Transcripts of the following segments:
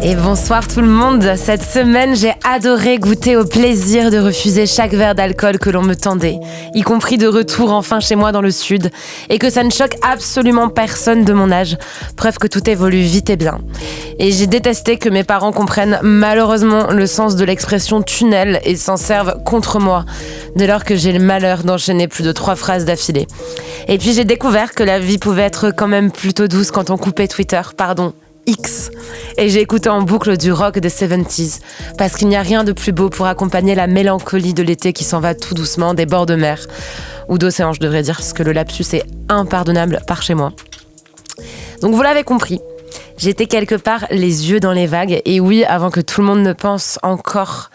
Et bonsoir tout le monde. Cette semaine, j'ai adoré goûter au plaisir de refuser chaque verre d'alcool que l'on me tendait, y compris de retour enfin chez moi dans le sud, et que ça ne choque absolument personne de mon âge. Preuve que tout évolue vite et bien. Et j'ai détesté que mes parents comprennent malheureusement le sens de l'expression tunnel et s'en servent contre moi, dès lors que j'ai le malheur d'enchaîner plus de 3 phrases d'affilée. Et puis j'ai découvert que la vie pouvait être quand même plutôt douce quand on coupait Twitter, X. Et j'ai écouté en boucle du rock des 70s, parce qu'il n'y a rien de plus beau pour accompagner la mélancolie de l'été qui s'en va tout doucement des bords de mer, ou d'océan je devrais dire, parce que le lapsus est impardonnable par chez moi. Donc vous l'avez compris, j'étais quelque part les yeux dans les vagues, et oui, avant que tout le monde ne pense encore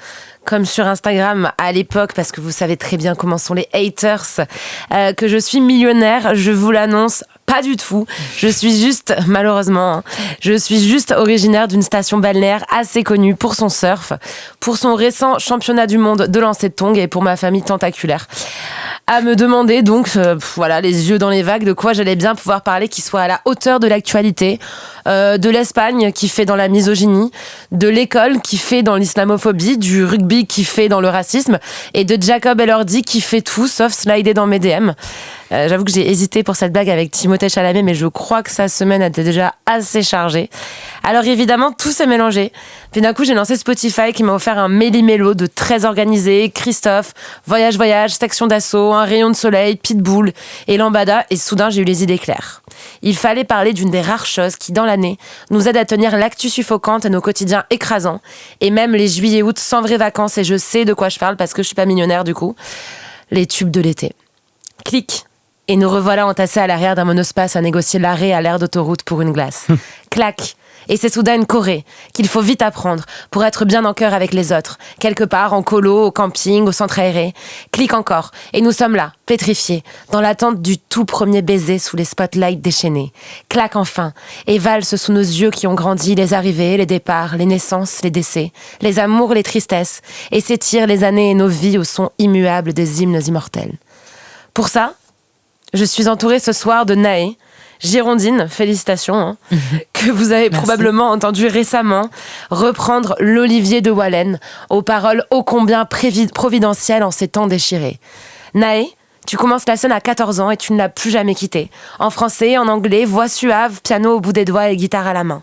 comme sur Instagram à l'époque, parce que vous savez très bien comment sont les haters, que je suis millionnaire, je vous l'annonce, pas du tout. Je suis juste, malheureusement, originaire d'une station balnéaire assez connue pour son surf, pour son récent championnat du monde de lancer de tongs et pour ma famille tentaculaire. À me demander donc, les yeux dans les vagues, de quoi j'allais bien pouvoir parler qui soit à la hauteur de l'actualité, de l'Espagne qui fait dans la misogynie, de l'école qui fait dans l'islamophobie, du rugby qui fait dans le racisme et de Jacob Elordi qui fait tout sauf slider dans mes DM. J'avoue que j'ai hésité pour cette blague avec Timothée Chalamet, mais je crois que sa semaine était déjà assez chargée. Alors évidemment, tout s'est mélangé. Puis d'un coup, j'ai lancé Spotify qui m'a offert un méli-mélo de très organisé, Christophe, Voyage, Section d'Assaut, Un rayon de soleil, Pitbull et Lambada, et soudain, j'ai eu les idées claires. Il fallait parler d'une des rares choses qui, dans l'année, nous aide à tenir l'actu suffocante et nos quotidiens écrasants, et même les juillet-août sans vraies vacances, et je sais de quoi je parle parce que je suis pas millionnaire du coup, les tubes de l'été. Clic. Et nous revoilà entassés à l'arrière d'un monospace à négocier l'arrêt à l'aire d'autoroute pour une glace. Clac. Et c'est soudain une choré qu'il faut vite apprendre pour être bien en chœur avec les autres, quelque part en colo, au camping, au centre aéré. Clic encore. Et nous sommes là, pétrifiés, dans l'attente du tout premier baiser sous les spotlights déchaînés. Clac enfin. Et valse sous nos yeux qui ont grandi les arrivées, les départs, les naissances, les décès, les amours, les tristesses. Et s'étirent les années et nos vies au son immuable des hymnes immortels. Pour ça, je suis entourée ce soir de Naé, girondine, félicitations, que vous avez probablement entendu récemment reprendre l'Olivier de Wallen aux paroles ô combien providentielles en ces temps déchirés. Naé, tu commences la scène à 14 ans et tu ne l'as plus jamais quittée. En français, en anglais, voix suave, piano au bout des doigts et guitare à la main.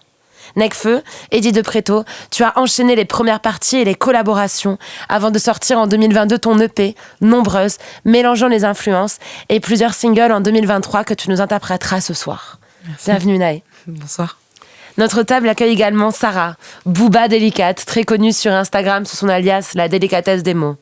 Necfeu, Eddie de Pretto, tu as enchaîné les premières parties et les collaborations avant de sortir en 2022 ton EP, Nombreuse, mélangeant les influences, et plusieurs singles en 2023 que tu nous interpréteras ce soir. Merci. Bienvenue Naé. Bonsoir. Notre table accueille également Sarah, Booba Délicate, très connue sur Instagram sous son alias La Délicatesse des mots.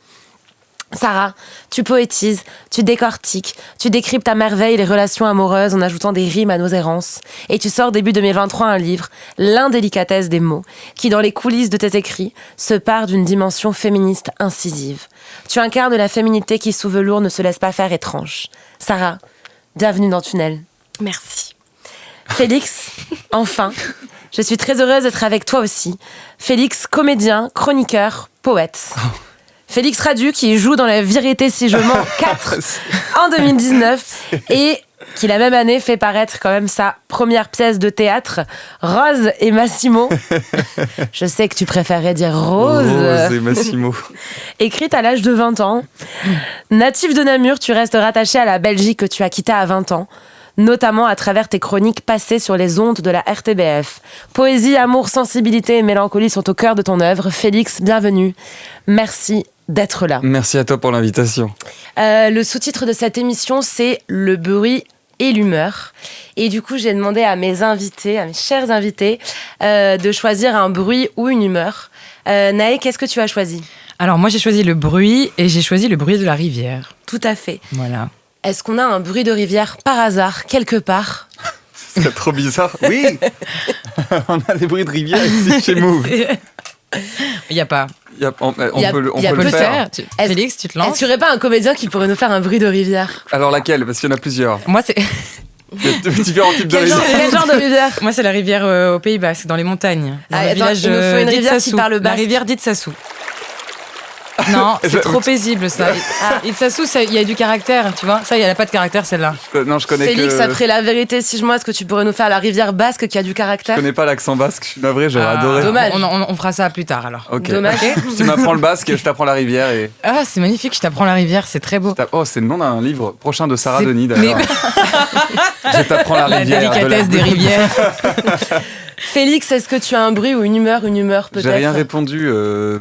Sarah, tu poétises, tu décortiques, tu décryptes à merveille les relations amoureuses en ajoutant des rimes à nos errances. Et tu sors début 2023 un livre, L'indélicatesse des mots, qui dans les coulisses de tes écrits se pare d'une dimension féministe incisive. Tu incarnes la féminité qui sous velours ne se laisse pas faire étrange. Sarah, bienvenue dans Tunnel. Merci. Félix, enfin, je suis très heureuse d'être avec toi aussi. Félix, comédien, chroniqueur, poète. Félix Radu qui joue dans La Vérité si je mens 4 en 2019 et qui la même année fait paraître quand même sa première pièce de théâtre, Rose et Massimo. Je sais que tu préférais dire Rose. Rose et Massimo. Écrite à l'âge de 20 ans. Natif de Namur, tu restes rattaché à la Belgique que tu as quittée à 20 ans. Notamment à travers tes chroniques passées sur les ondes de la RTBF. Poésie, amour, sensibilité et mélancolie sont au cœur de ton œuvre. Félix, bienvenue. Merci d'être là. Merci à toi pour l'invitation. Le sous-titre de cette émission, c'est « Le bruit et l'humeur ». Et du coup, j'ai demandé à mes chers invités, de choisir un bruit ou une humeur. Naé, qu'est-ce que tu as choisi ? Alors moi, j'ai choisi le bruit et j'ai choisi le bruit de la rivière. Tout à fait. Voilà. Est-ce qu'on a un bruit de rivière par hasard, quelque part ? C'est trop bizarre. Oui. On a des bruits de rivière ici chez Move. Il n'y a pas. On peut le faire. Félix, tu te lances. Est-ce qu'il n'y aurait pas un comédien qui pourrait nous faire un bruit de rivière ? Alors laquelle ? Parce qu'il y en a plusieurs. Moi, c'est... Il y a différents types de rivières. Quel genre de rivière ? Moi, c'est la rivière aux Pays-Bas, c'est dans les montagnes. Dans le village il nous faut une rivière qui parle basque. La rivière d'Itsassou. Non, c'est trop paisible ça. Itsasu, il y a du caractère, tu vois. Ça, il n'y a pas de caractère celle-là. Non, je connais Félix, que... après la vérité, si je moi, est-ce que tu pourrais nous faire la rivière basque qui a du caractère? Je connais pas l'accent basque, je suis navré, j'aurais adoré. Dommage. On fera ça plus tard alors. Ok. Dommage. Tu m'apprends le basque, je t'apprends la rivière et... Ah, c'est magnifique, je t'apprends la rivière, c'est très beau. Oh, c'est le nom d'un livre prochain de Sarah C'est- Denis d'ailleurs. Je t'apprends la La rivière. délicatesse des rivières. Félix, est-ce que tu as un bruit ou une humeur peut-être? J'ai rien répondu,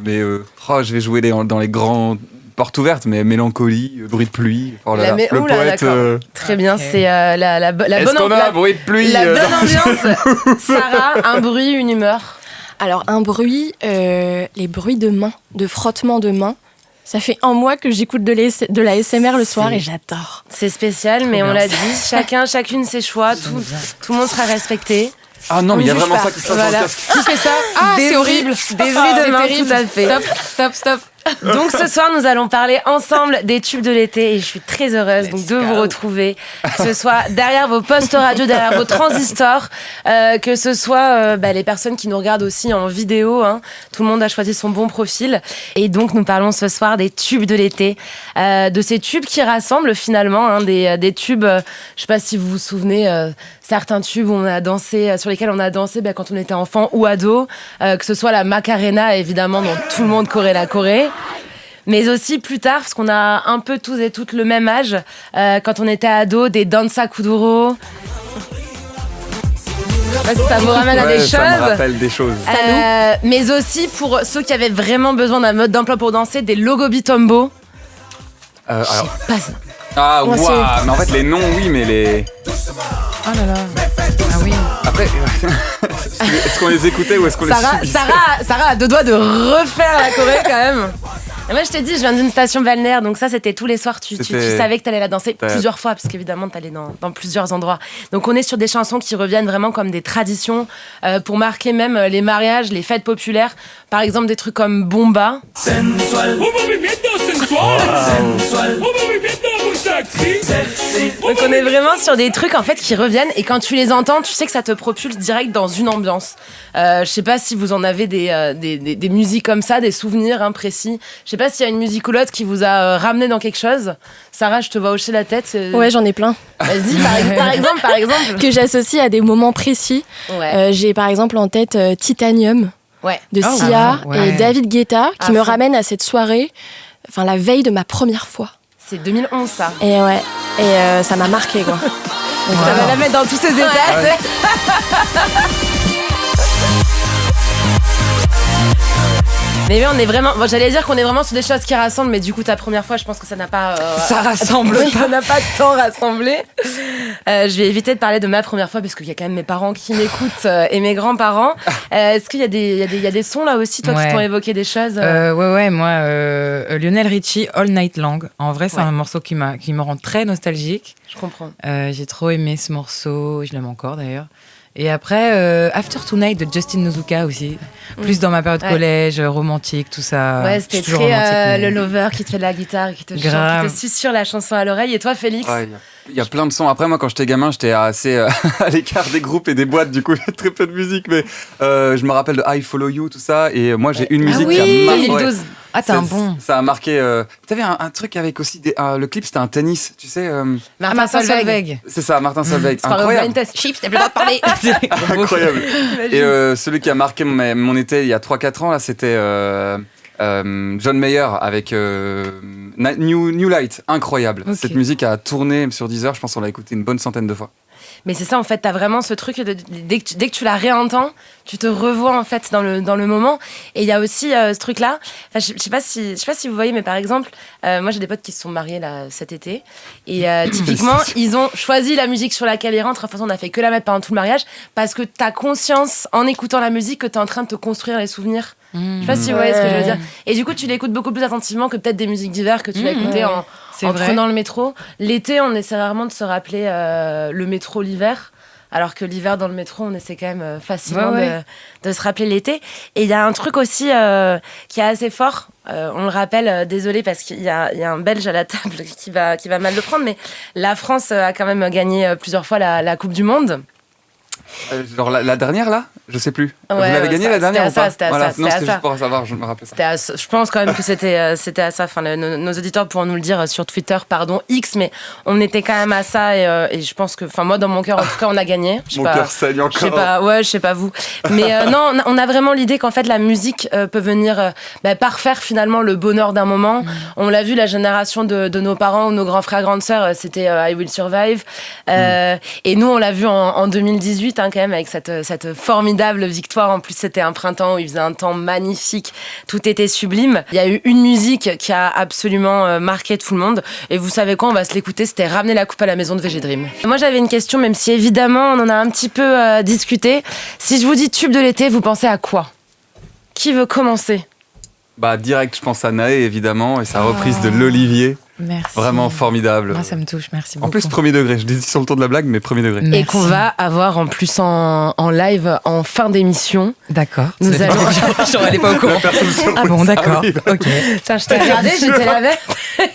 mais je vais jouer dans les grands portes ouvertes, mais mélancolie, bruit de pluie. Oh là là, le Oula, poète. d'accord. Très bien, Ok. c'est la Est-ce bonne qu'on a un bruit de pluie la bonne ambiance. Sarah, un bruit, une humeur. Alors, un bruit, les bruits de mains, de frottement de mains. Ça fait un mois que j'écoute de la SMR le soir et j'adore. C'est spécial, mais bien. on l'a dit, chacune ses choix, tout le monde sera respecté. Ah non, On mais il y a juge vraiment pas. ça qui se passe Voilà. dans le casque. Qui fait ça? Ah, Des c'est bruits- horrible. des bruits de C'est main, terrible. tout à fait. Stop. Donc ce soir, nous allons parler ensemble des tubes de l'été et je suis très heureuse donc, de vous retrouver, que ce soit derrière vos postes radio, derrière vos transistors, que ce soit les personnes qui nous regardent aussi en vidéo. Hein. Tout le monde a choisi son bon profil. Et donc nous parlons ce soir des tubes de l'été, de ces tubes qui rassemblent finalement hein, des tubes, je ne sais pas si vous vous souvenez, certains tubes où on a dansé, sur lesquels on a dansé quand on était enfant ou ado, que ce soit la Macarena évidemment dont tout le monde courait la Corée. Mais aussi plus tard, parce qu'on a un peu tous et toutes le même âge, quand on était ado, des Dansa Kuduro. Ça vous ramène à des choses. Ça me rappelle des choses. Mais aussi pour ceux qui avaient vraiment besoin d'un mode d'emploi pour danser, des Logo Bitombo. Alors... Pas ça. Ah, Moi, waouh. Mais en fait, les noms, oui, mais les... Oh là là. Ah oui. Après, est-ce qu'on les écoutait ou est-ce qu'on les subissait? Sarah a deux doigts de refaire la Corée quand même. Et moi je t'ai dit, je viens d'une station balnéaire, donc ça c'était tous les soirs, tu savais que t'allais la danser plusieurs fois, parce qu'évidemment t'allais dans plusieurs endroits. Donc on est sur des chansons qui reviennent vraiment comme des traditions, pour marquer même les mariages, les fêtes populaires. Par exemple des trucs comme Bomba. Sensual, un movimiento sensual, sensual, un movimiento muy sexy. Donc on est vraiment sur des trucs en fait qui reviennent et quand tu les entends, tu sais que ça te propulse direct dans une ambiance. Je sais pas si vous en avez des musiques comme ça, des souvenirs hein, précis. Je sais pas s'il y a une musique ou l'autre qui vous a ramené dans quelque chose. Sarah, je te vois hocher la tête. Ouais, j'en ai plein. Vas-y, par exemple. Que j'associe à des moments précis. Ouais. J'ai par exemple en tête Titanium Ouais. de Oh, Sia ouais. et David Guetta qui À me fond. ramène à cette soirée, enfin la veille de ma première fois. C'est 2011 ça. Et ouais, ça m'a marqué quoi. Donc ça va la mettre dans tous ses états. Mais oui, on est vraiment. Bon, j'allais dire qu'on est vraiment sur des choses qui rassemblent, mais du coup, ta première fois, je pense que ça n'a pas. Ça rassemble Oui, ça n'a pas tant rassemblé. Je vais éviter de parler de ma première fois parce qu'il y a quand même mes parents qui m'écoutent et mes grands-parents. Est-ce qu'il y a des sons là aussi, toi, qui Ouais. t'ont évoqué des choses Ouais, moi, Lionel Richie, All Night Long. En vrai, c'est Ouais. un morceau qui me rend très nostalgique. Je comprends. J'ai trop aimé ce morceau, je l'aime encore d'ailleurs. Et après, After Tonight de Justin Nozuka aussi. Plus dans ma période Ouais. collège, romantique, tout ça. Ouais, Je c'était suis toujours très romantique, mais- le lover qui te fait de la guitare, qui te chante, Grave. qui te susurre la chanson à l'oreille. Et toi, Félix? Ouais, il y a plein de sons. Après, moi, quand j'étais gamin, j'étais assez à l'écart des groupes et des boîtes. Du coup, j'ai très peu de musique. Mais je me rappelle de I Follow You, tout ça. Et moi, j'ai une musique qui a marqué. 2012. Ah, t'es un bon. Ça a marqué. T'avais un truc avec aussi. Le clip, c'était un tennis. Tu sais. Martin Solveig. C'est ça, Martin Solveig. C'est pas un Incroyable. blind test. Chips, t'as plus le droit de parler. Incroyable. Et celui qui a marqué mon été il y a 3-4 ans, là, c'était John Mayer avec New Light. Incroyable. Ok. Cette musique a tourné sur Deezer. Je pense qu'on l'a écouté une bonne centaine de fois. Mais c'est ça, en fait, t'as vraiment ce truc, dès que tu la réentends, tu te revois, en fait, dans le moment. Et il y a aussi ce truc-là, enfin, je sais pas si vous voyez, mais par exemple, moi, j'ai des potes qui se sont mariés, là, cet été. Et typiquement, ils ont choisi la musique sur laquelle ils rentrent. Enfin, on a fait que la mettre pendant tout le mariage, parce que t'as conscience, en écoutant la musique, que t'es en train de te construire les souvenirs. Je sais pas si vous voyez ce que je veux dire. Et du coup, tu l'écoutes beaucoup plus attentivement que peut-être des musiques d'hiver que tu vas écouter en vrai. prenant le métro. L'été, on essaie rarement de se rappeler le métro l'hiver. Alors que l'hiver dans le métro, on essaie quand même facilement de se rappeler l'été. Et il y a un truc aussi qui est assez fort. On le rappelle, désolé parce qu'il y a un Belge à la table qui va mal le prendre, mais la France a quand même gagné plusieurs fois la Coupe du Monde. Genre la dernière là, je sais plus. Vous Ouais, l'avez gagné la dernière ou pas? c'était à ça, Voilà. c'était Non, à c'était ça. juste pour savoir, je me rappelle pas. Je pense quand même que c'était à ça. Enfin, nos auditeurs pourront nous le dire sur Twitter, pardon, X, mais on était quand même à ça et je pense que, enfin, moi, dans mon cœur, en tout cas, on a gagné. Mon cœur saigne encore. Je sais pas vous. Mais non, on a vraiment l'idée qu'en fait, la musique peut venir parfaire finalement le bonheur d'un moment. On l'a vu, la génération de nos parents ou nos grands frères, grandes sœurs, c'était I Will Survive. Et nous, on l'a vu en 2018, hein, quand même, avec cette formidable victoire. En plus, c'était un printemps où il faisait un temps magnifique. Tout était sublime. Il y a eu une musique qui a absolument marqué tout le monde. Et vous savez quoi, on va se l'écouter. C'était Ramener la coupe à la maison de VG Dream. Moi, j'avais une question, même si évidemment, on en a un petit peu discuté. Si je vous dis tube de l'été, vous pensez à quoi? Qui veut commencer? Bah direct, je pense à Naé évidemment et sa reprise de l'Olivier. Merci. Vraiment formidable. Moi, ça me touche, merci beaucoup. En plus, premier degré. Je dis sur le ton de la blague, mais premier degré. Merci. Et qu'on va avoir en plus en live en fin d'émission. D'accord. Nous allons... J'en allais pas au courant. Ah bon, d'accord. Ok. Tiens, je t'ai regardé, j'étais la veille. La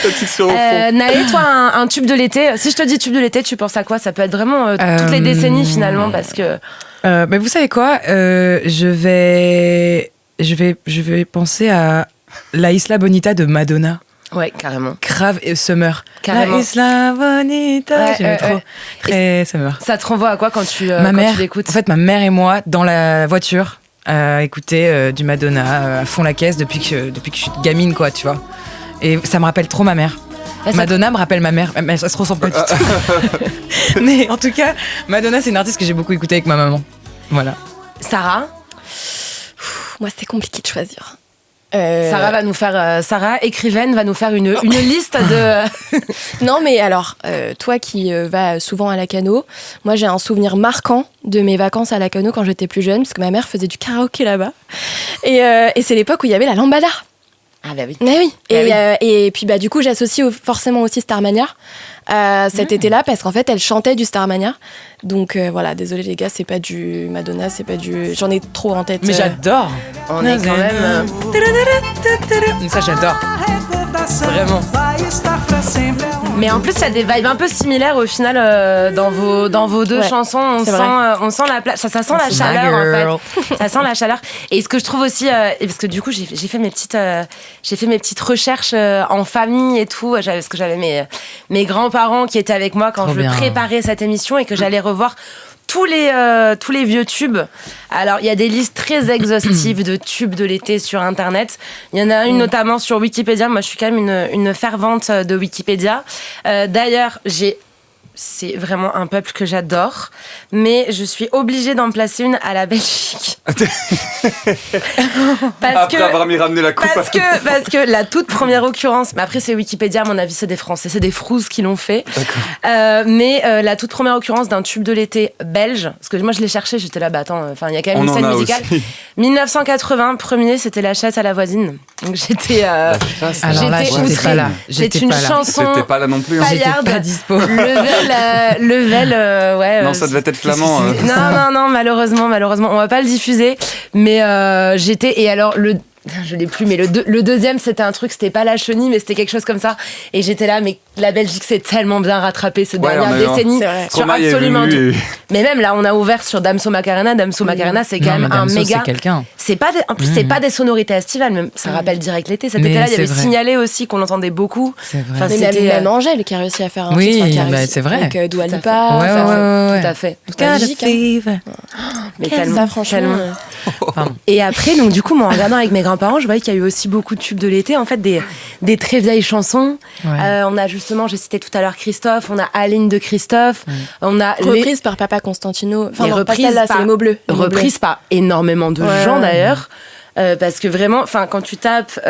petite sur au fond. Naé, toi, un tube de l'été. Si je te dis tube de l'été, tu penses à quoi? Ça peut être vraiment toutes les décennies finalement, parce que... Mais vous savez quoi, je vais penser à La Isla Bonita de Madonna. Ouais, carrément. Grave et Summer. Carrément. La Isla Bonita. Ouais, J'aimais trop. Très Summer. Ça te renvoie à quoi quand tu Ma mère, tu l'écoutes? en fait, ma mère et moi, dans la voiture, écouter du Madonna à fond la caisse depuis que je suis gamine, quoi, tu vois. Et ça me rappelle trop ma mère. Madonna me rappelle ma mère, mais ça se ressemble pas du tout. Mais en tout cas, Madonna, c'est une artiste que j'ai beaucoup écoutée avec ma maman. Voilà. Sarah? Moi, c'était compliqué de choisir. Sarah va nous faire... Sarah, écrivaine, va nous faire une liste de... Non, mais alors, toi qui vas souvent à Lacanau, moi j'ai un souvenir marquant de mes vacances à Lacanau quand j'étais plus jeune, parce que ma mère faisait du karaoké là-bas. Et c'est l'époque où il y avait la lambada. Ah bah oui. Mais oui. Bah Et puis du coup, j'associe forcément aussi Starmania cet été-là, parce qu'en fait, elle chantait du Starmania. Donc voilà, désolé les gars, c'est pas du Madonna, c'est pas du... J'en ai trop en tête. Mais j'adore. On est quand même... Ça, j'adore. Vraiment. Mais en plus, il y a des vibes un peu similaires au final dans vos deux chansons. On sent la place. Ça sent la chaleur en fait. Ça sent la chaleur. Et ce que je trouve aussi, parce que du coup, j'ai fait mes petites recherches en famille et tout. Parce que j'avais mes grands-parents qui étaient avec moi quand je préparais cette émission et que j'allais revoir tous les vieux tubes. Alors, il y a des listes très exhaustives de tubes de l'été sur Internet. Il y en a une notamment sur Wikipédia. Moi, je suis quand même une fervente de Wikipédia. D'ailleurs, c'est vraiment un peuple que j'adore, mais je suis obligée d'en placer une à la Belgique. Après avoir mis ramener la coupe. Parce que la toute première occurrence, mais après c'est Wikipédia, à mon avis c'est des Français, c'est des frouzes qui l'ont fait. Mais la toute première occurrence d'un tube de l'été belge, parce que moi je l'ai cherché, j'étais là, il y a quand même une scène musicale. Aussi. 1980, premier, c'était La chasse à la voisine. Donc j'étais alors là, j'étais pas là. C'est une chanson. J'étais pas là non plus. J'étais pas dispo. Ouais. Non, ça devait être flamand. Non, malheureusement, on va pas le diffuser. Mais j'étais... Et alors, je l'ai plus, mais le deuxième, c'était un truc, c'était pas La Chenille, mais c'était quelque chose comme ça. Et j'étais là, mais la Belgique s'est tellement bien rattrapée ces dernières décennies sur absolument tout. Mais même là, on a ouvert sur Damso Macarena. Damso Macarena, c'est quand même un méga... C'est quelqu'un. En plus, c'est pas des sonorités estivales, mais ça rappelle direct l'été. Cet été-là, il y avait Signalé aussi, qu'on entendait beaucoup. C'est vrai. Enfin, mais même Angèle qui a réussi à faire un titre. C'est vrai. Avec Dua Lipa. Ouais. Tout à fait. Magique. Mais tellement, franchement. Et après, donc du coup, moi, en regardant avec mes grands-parents, je voyais qu'il y a eu aussi beaucoup de tubes de l'été, en fait, des très vieilles chansons. On a justement, j'ai cité tout à l'heure Christophe, on a Aline de Christophe, on a reprise par Papa Constantino. Enfin, reprise là, c'est les mots bleus. Reprise par énormément de gens d'ailleurs. Parce que vraiment, enfin, quand tu tapes,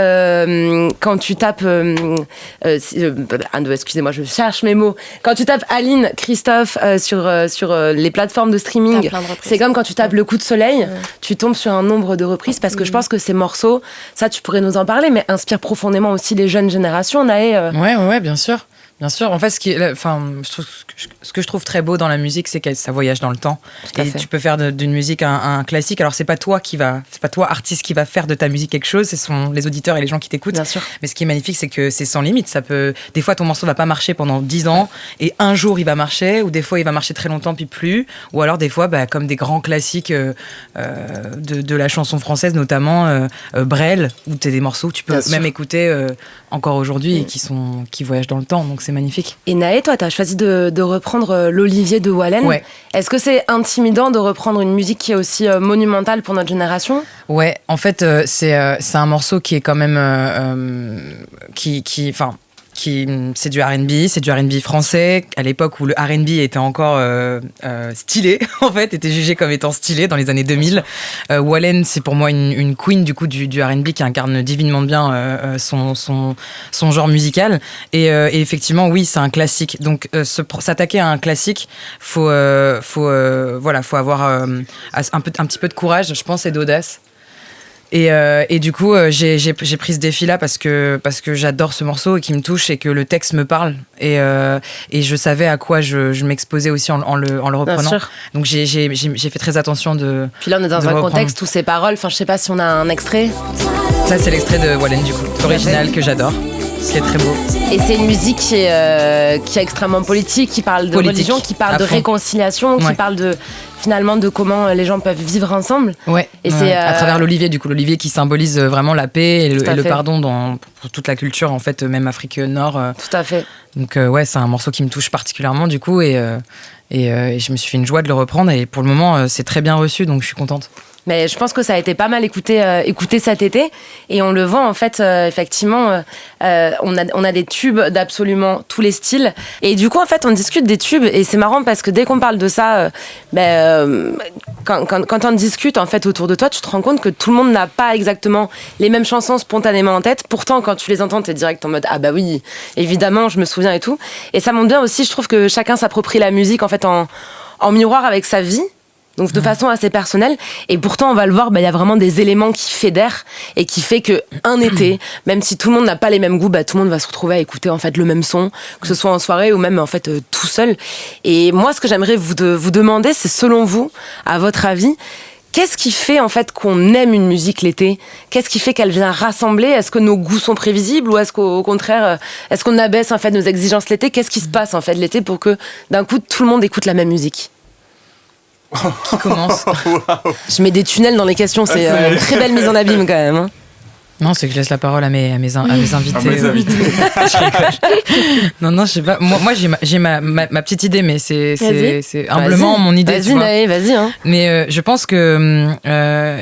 excusez-moi, je cherche mes mots. Quand tu tapes Aline, Christophe sur les plateformes de streaming, c'est comme quand tu tapes Le Coup de Soleil, tu tombes sur un nombre de reprises parce que je pense que ces morceaux, ça, tu pourrais nous en parler, mais inspirent profondément aussi les jeunes générations, Naé. Ouais, bien sûr. Bien sûr, en fait, ce que je trouve très beau dans la musique, c'est que ça voyage dans le temps. Et tu peux faire d'une musique un classique. Alors, c'est pas toi artiste, qui va faire de ta musique quelque chose. Ce sont les auditeurs et les gens qui t'écoutent. Bien sûr. Mais ce qui est magnifique, c'est que c'est sans limite. Des fois, ton morceau va pas marcher pendant 10 ans, et un jour, il va marcher, ou des fois, il va marcher très longtemps, puis plus. Ou alors, des fois, comme des grands classiques de la chanson française, notamment Brel, où t'as des morceaux que tu peux même écouter encore aujourd'hui et qui voyagent dans le temps. Donc, c'est magnifique. Et Naé, toi, t'as choisi de reprendre l'Olivier de Wallen. Ouais. Est-ce que c'est intimidant de reprendre une musique qui est aussi monumentale pour notre génération ? Ouais, en fait, c'est un morceau qui est quand même c'est du R&B, c'est du R&B français, à l'époque où le R&B était encore stylé, en fait, était jugé comme étant stylé dans les années 2000. Wallen, c'est pour moi une queen du coup du R&B qui incarne divinement bien son genre musical. Et effectivement, oui, c'est un classique. Donc, s'attaquer à un classique, faut avoir un petit peu de courage, je pense, et d'audace. Et du coup, j'ai pris ce défi-là parce que j'adore ce morceau et qui me touche et que le texte me parle. Et je savais à quoi je m'exposais aussi en le reprenant. Bien sûr. Donc j'ai fait très attention de. Puis là, on est dans un contexte où ces paroles. Enfin, je sais pas si on a un extrait. Ça, c'est l'extrait de Wallen, du coup, original que j'adore. Ce qui est très beau. Et c'est une musique qui est extrêmement politique, qui parle de religion, qui parle de réconciliation, qui parle finalement de comment les gens peuvent vivre ensemble. Ouais. Et c'est à travers l'olivier, du coup, l'olivier qui symbolise vraiment la paix et le pardon pour toute la culture, en fait, même Afrique Nord. Tout à fait. Donc c'est un morceau qui me touche particulièrement, du coup, et je me suis fait une joie de le reprendre, et pour le moment, c'est très bien reçu, donc je suis contente. Mais je pense que ça a été pas mal écouté cet été, et on le voit en fait effectivement on a des tubes d'absolument tous les styles, et du coup en fait on discute des tubes, et c'est marrant parce que dès qu'on parle de ça quand on discute en fait autour de toi, tu te rends compte que tout le monde n'a pas exactement les mêmes chansons spontanément en tête. Pourtant quand tu les entends, t'es direct en mode ah bah oui évidemment je me souviens et tout, et ça montre bien aussi, je trouve, que chacun s'approprie la musique en fait en miroir avec sa vie. Donc de façon assez personnelle, et pourtant on va le voir, il y a vraiment des éléments qui fédèrent et qui fait que un été, même si tout le monde n'a pas les mêmes goûts, tout le monde va se retrouver à écouter en fait le même son, que ce soit en soirée ou même en fait tout seul. Et moi, ce que j'aimerais vous demander, c'est, selon vous, à votre avis, qu'est-ce qui fait en fait qu'on aime une musique l'été ? Qu'est-ce qui fait qu'elle vient rassembler ? Est-ce que nos goûts sont prévisibles, ou est-ce qu'au contraire, est-ce qu'on abaisse en fait nos exigences l'été ? Qu'est-ce qui se passe en fait l'été pour que d'un coup tout le monde écoute la même musique ? Qui commence ? Wow. Je mets des tunnels dans les questions, c'est une très belle mise en abîme quand même. Hein. Non, c'est que je laisse la parole à mes invités. Non, je sais pas. Moi j'ai ma petite idée, mais c'est humblement mon idée. Vas-y, Naé, vas-y. Hein. Mais je pense que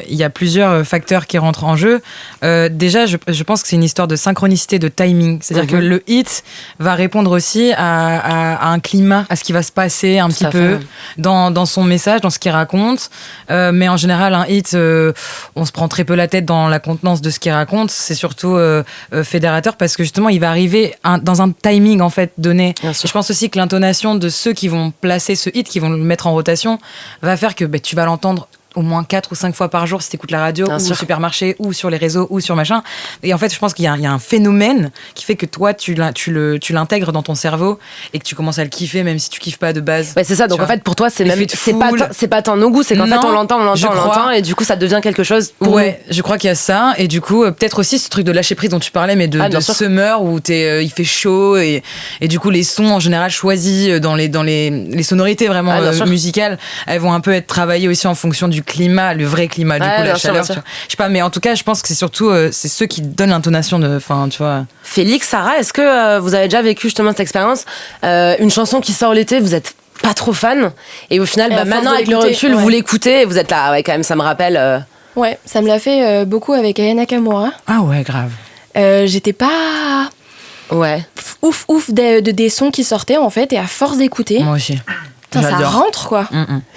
il y a plusieurs facteurs qui rentrent en jeu. Déjà, je pense que c'est une histoire de synchronicité, de timing. C'est-à-dire que le hit va répondre aussi à un climat, à ce qui va se passer un petit peu dans son message, dans ce qu'il raconte. Mais en général, un hit, on se prend très peu la tête dans la contenance de ce qu'il raconte. C'est surtout fédérateur, parce que justement il va arriver dans un timing en fait donné. Je pense aussi que l'intonation de ceux qui vont placer ce hit, qui vont le mettre en rotation, va faire que tu vas l'entendre au moins 4 ou 5 fois par jour si t'écoutes la radio, ou au supermarché, ou sur les réseaux, ou sur machin. Et en fait, je pense qu'il y a un phénomène qui fait que toi, tu l'intègres dans ton cerveau, et que tu commences à le kiffer, même si tu kiffes pas de base. Ouais, c'est ça. Donc en fait, pour toi, c'est pas tant nos goûts, c'est qu'en fait, on l'entend, et du coup, ça devient quelque chose. Ouais, je crois qu'il y a ça. Et du coup, peut-être aussi ce truc de lâcher prise dont tu parlais, mais de summer, où il fait chaud, et du coup, les sons en général choisis dans les sonorités vraiment musicales, elles vont un peu être travaillées aussi en fonction du climat, le vrai climat, du coup, la chaleur. Je sais pas, mais en tout cas, je pense que c'est surtout c'est ceux qui donnent l'intonation de. Enfin, tu vois. Félix, Sarah, est-ce que vous avez déjà vécu justement cette expérience, une chanson qui sort l'été, vous êtes pas trop fan, et au final, maintenant avec le recul, vous l'écoutez et vous êtes là, quand même, ça me rappelle. Ouais, ça me l'a fait beaucoup avec Aya Nakamura. Ah ouais, grave. J'étais pas. Ouais. Ouf des sons qui sortaient en fait, et à force d'écouter. Moi aussi. Ça rentre quoi.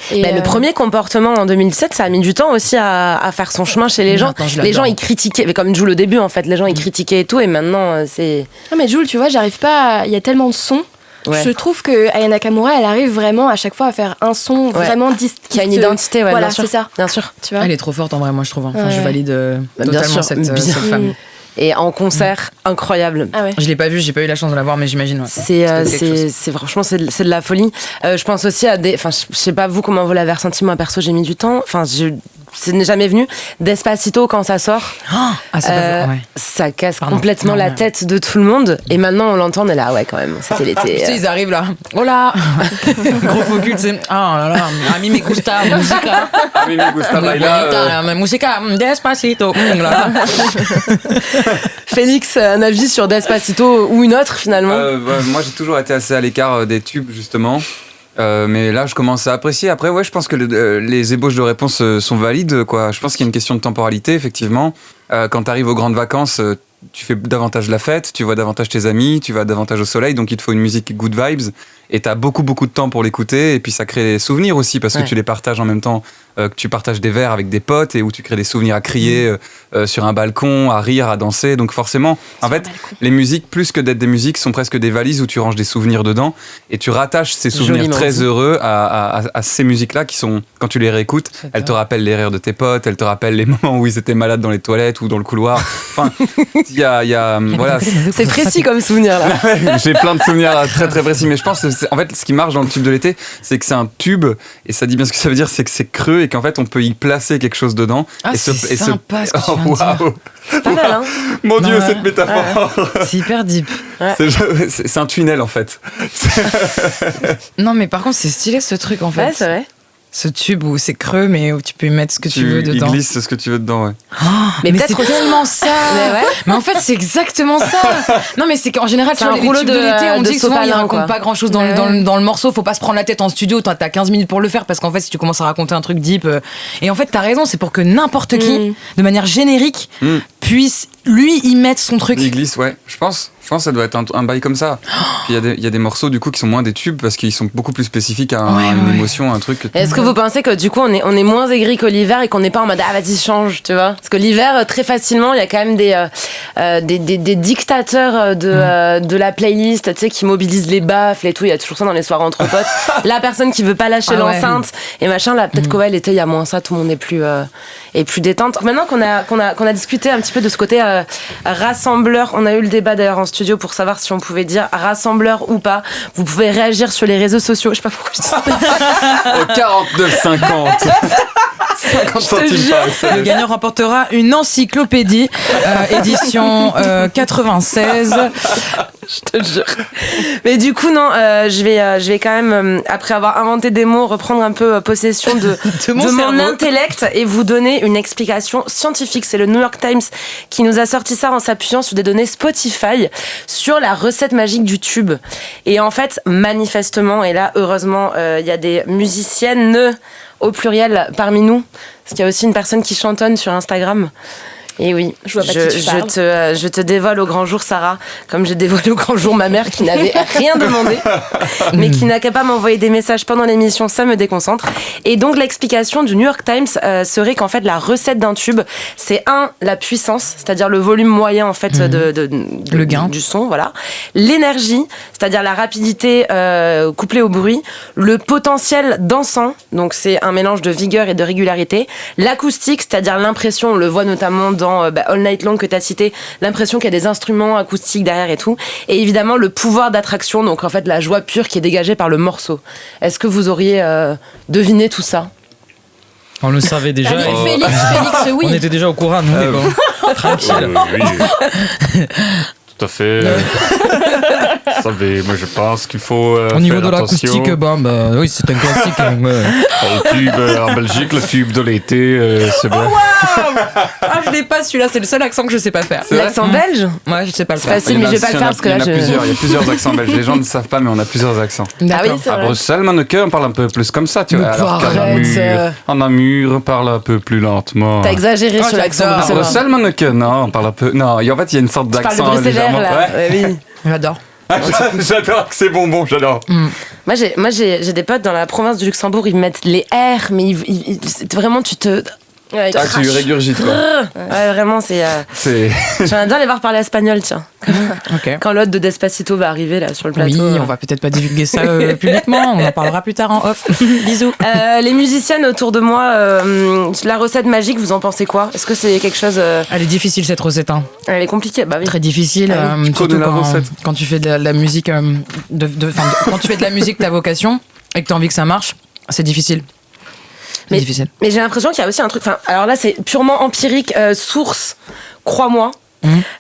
Et le premier comportement en 2017, ça a mis du temps aussi à faire son chemin chez les gens. Les gens ils critiquaient, mais comme Jul au début en fait, les gens ils critiquaient et tout, et maintenant c'est. Non mais Jul, tu vois, j'arrive pas. Il y a tellement de sons. Ouais. Je trouve que Aya Nakamura, elle arrive vraiment à chaque fois à faire un son vraiment qui a une identité. Voilà, bien sûr. C'est ça. Bien sûr. Tu vois. Elle est trop forte en vrai, moi je trouve. Enfin, je valide totalement cette femme. Et en concert, incroyable. Ah ouais. Je l'ai pas vu, j'ai pas eu la chance de la voir, mais j'imagine. Ouais. C'est franchement, c'est de la folie. Je pense aussi à des. Enfin, je sais pas vous comment vous l'avez ressenti. Moi, perso, j'ai mis du temps. Enfin, ce n'est jamais venu. Despacito, quand ça sort, ça casse complètement la tête de tout le monde. Et maintenant, on l'entend, on est là, ouais, quand même. C'était l'été. Tu sais, ils arrivent là. Oh là Gros faux cul, tu sais. Ah là là, a mí me gusta música. A mí me gusta bailar. Música, despacito. Là. Félix, un avis sur Despacito ou une autre finalement? Moi, j'ai toujours été assez à l'écart des tubes, justement. Mais là, je commence à apprécier. Après, ouais, je pense que les ébauches de réponses sont valides, quoi. Je pense qu'il y a une question de temporalité, effectivement. Quand tu arrives aux grandes vacances, tu fais davantage la fête, tu vois davantage tes amis, tu vas davantage au soleil, donc il te faut une musique good vibes. Et t'as beaucoup de temps pour l'écouter, et puis ça crée des souvenirs aussi, parce que tu les partages en même temps que tu partages des verres avec des potes, et où tu crées des souvenirs à crier sur un balcon, à rire, à danser. Donc forcément, en fait, les musiques, plus que d'être des musiques, sont presque des valises où tu ranges des souvenirs dedans, et tu rattaches ces souvenirs très heureux à ces musiques-là qui sont, quand tu les réécoutes, elles te rappellent les rires de tes potes, elles te rappellent les moments où ils étaient malades dans les toilettes ou dans le couloir. Enfin, il y a voilà. C'est précis comme souvenir là. J'ai plein de souvenirs très très précis, mais je pense que en fait, ce qui marche dans le tube de l'été, c'est que c'est un tube, et ça dit bien ce que ça veut dire, c'est que c'est creux et qu'en fait on peut y placer quelque chose dedans. C'est sympa ce que tu viens de dire. C'est pas mal, hein. Mon Dieu, cette métaphore. C'est hyper deep. C'est un tunnel en fait. Non, mais par contre, c'est stylé ce truc en fait. Ouais, c'est vrai. Ce tube où c'est creux, mais où tu peux y mettre ce que tu veux dedans. Il glisse ce que tu veux dedans, ouais. Mais c'est tellement ça. Mais en fait, c'est exactement ça. Non, mais c'est qu'en général, tu vois, les tubes de l'été, on dit que souvent, ils racontent pas grand-chose dans le morceau. Faut pas se prendre la tête en studio. T'as 15 minutes pour le faire, parce qu'en fait, si tu commences à raconter un truc deep... Et en fait, t'as raison, c'est pour que n'importe qui, de manière générique, puisse, lui, y mettre son truc. Il glisse, ouais. Je pense que ça doit être un bail comme ça. Puis il y a des morceaux du coup qui sont moins des tubes parce qu'ils sont beaucoup plus spécifiques à une émotion, un truc. Est-ce que vous pensez que du coup on est moins aigri que l'hiver et qu'on n'est pas en mode ah vas-y change, tu vois? Parce que l'hiver très facilement il y a quand même des dictateurs de la playlist, tu sais, qui mobilisent les baffles et tout. Il y a toujours ça dans les soirées entre potes. La personne qui veut pas lâcher l'enceinte et machin. Là peut-être qu'ouais l'été il y a moins ça, tout le monde est plus détente. Maintenant qu'on a discuté un petit peu de ce côté rassembleur, on a eu le débat d'ailleurs en studio pour savoir si on pouvait dire rassembleur ou pas. Vous pouvez réagir sur les réseaux sociaux. Je sais pas pourquoi je dis ça. Au 49,50. 50 centimes par. Le gagnant remportera une encyclopédie édition 96. Je te jure. Mais du coup non, je vais quand même après avoir inventé des mots reprendre un peu possession de mon intellect et vous donner une explication scientifique. C'est le New York Times qui nous a sorti ça en s'appuyant sur des données Spotify sur la recette magique du tube. Et en fait, manifestement, et là heureusement, il y a des musiciennes au pluriel parmi nous, parce qu'il y a aussi une personne qui chantonne sur Instagram. Et oui, je te dévoile au grand jour, Sarah, comme j'ai dévoilé au grand jour ma mère qui n'avait rien demandé, mais qui n'a qu'à pas m'envoyer des messages pendant l'émission, ça me déconcentre. Et donc l'explication du New York Times serait qu'en fait la recette d'un tube, c'est la puissance, c'est-à-dire le volume moyen en fait le gain du son, voilà, l'énergie, c'est-à-dire la rapidité couplée au bruit, le potentiel dansant, donc c'est un mélange de vigueur et de régularité, l'acoustique, c'est-à-dire l'impression, on le voit notamment dans All Night Long que tu as cité, l'impression qu'il y a des instruments acoustiques derrière et tout. Et évidemment, le pouvoir d'attraction, donc en fait la joie pure qui est dégagée par le morceau. Est-ce que vous auriez deviné tout ça? On le savait déjà. Félix, oui. On était déjà au courant, nous, mais bon. Tranquille. Oui. Tout à fait. Vous savez, moi je pense qu'il faut au niveau faire de attention. l'acoustique, oui, c'est un classique. Le tube en Belgique, le tube de l'été, c'est bien. Ah, je l'ai pas celui-là, c'est le seul accent que je sais pas faire. L'accent belge? Ouais, je sais pas le C'est faire. facile, mais je vais pas le faire parce que là il y a plusieurs accents belges. Les gens ne savent pas, mais on a plusieurs accents. Ah oui, c'est À vrai. Bruxelles, Manneke, on parle un peu plus comme ça, tu vois. Alors qu'en arrête, Namur, on parle un peu plus lentement. T'as exagéré sur l'accent j'adore. À bruxellois. Bruxelles, Manneke, non, on parle un peu. Non, et en fait, il y a une sorte Tu parles de d'accent bruxellaire légèrement. là. Ouais. Ouais, oui. J'adore. J'adore que c'est bonbon, j'adore. Moi, j'ai des potes dans la province du Luxembourg, ils mettent les R, mais vraiment, Ouais, Ah, tu régurgites quoi. Ouais, vraiment, c'est. J'aimerais bien les voir parler espagnol, tiens. Ok. Quand l'hôte de Despacito va arriver là sur le plateau. Oui, on va peut-être pas divulguer ça publiquement, on en parlera plus tard en off. Bisous. Les musiciennes autour de moi, la recette magique, vous en pensez quoi? Est-ce que c'est quelque chose. Elle est difficile cette recette, hein. Elle est compliquée, bah oui. Très difficile, surtout quand tu fais de la musique, quand tu fais de la musique, ta vocation, et que tu as envie que ça marche, c'est difficile. C'est difficile. Mais j'ai l'impression qu'il y a aussi un truc. Alors là, c'est purement empirique, source, crois-moi.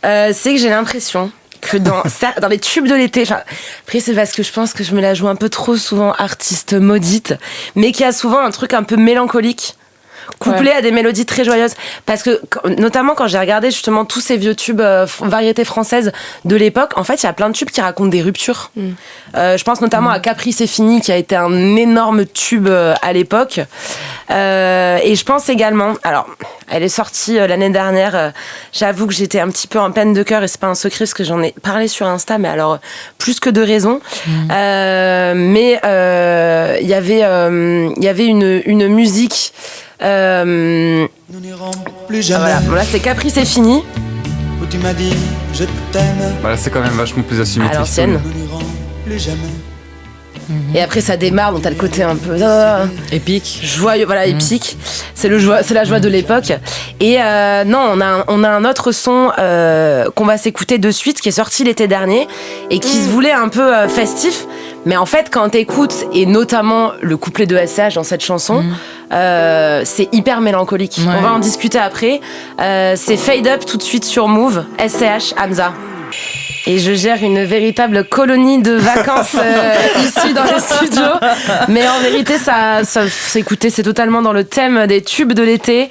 C'est que j'ai l'impression que dans les tubes de l'été, après c'est parce que je pense que je me la joue un peu trop souvent artiste maudite, mais qu'il y a souvent un truc un peu mélancolique couplé à des mélodies très joyeuses, parce que notamment quand j'ai regardé justement tous ces vieux tubes variétés françaises de l'époque, en fait il y a plein de tubes qui racontent des ruptures. Je pense notamment à Capri c'est fini, qui a été un énorme tube à l'époque, et je pense également, alors elle est sortie l'année dernière, j'avoue que j'étais un petit peu en peine de cœur, et c'est pas un secret parce que j'en ai parlé sur Insta, mais alors plus que de raison. Mais il y avait une musique. Nous n'irons plus jamais. Voilà. Bon, là c'est Capri c'est fini. Où tu m'as dit je t'aime. Voilà, c'est quand même vachement plus assumé. À l'ancienne. Nous n'irons plus jamais. Et après ça démarre, donc t'as le côté un peu épique, joyeux, voilà, épique. C'est la joie de l'époque. Et non, on a un autre son qu'on va s'écouter de suite, qui est sorti l'été dernier et qui se voulait un peu festif. Mais en fait, quand t'écoutes, et notamment le couplet de SCH dans cette chanson, c'est hyper mélancolique. On va en discuter après. C'est Fade Up tout de suite sur Move, SCH, Hamza. Et je gère une véritable colonie de vacances ici dans le studio. Mais en vérité, ça écoutez, c'est totalement dans le thème des tubes de l'été.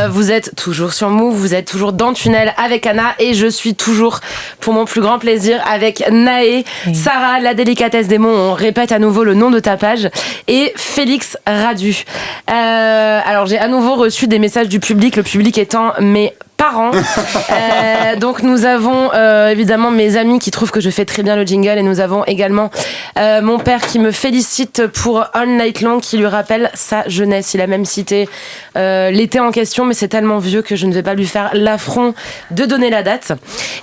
Vous êtes toujours sur Move, vous êtes toujours dans Tunnel avec Anna, et je suis toujours, pour mon plus grand plaisir, avec Naé, Sarah, la délicatesse des mots, on répète à nouveau le nom de ta page, et Félix Radu. Alors j'ai à nouveau reçu des messages du public, le public étant mes parents. Donc nous avons évidemment mes amis qui trouvent que je fais très bien le jingle, et nous avons également mon père qui me félicite pour All Night Long, qui lui rappelle sa jeunesse. Il a même cité l'été en question, mais c'est tellement vieux que je ne vais pas lui faire l'affront de donner la date.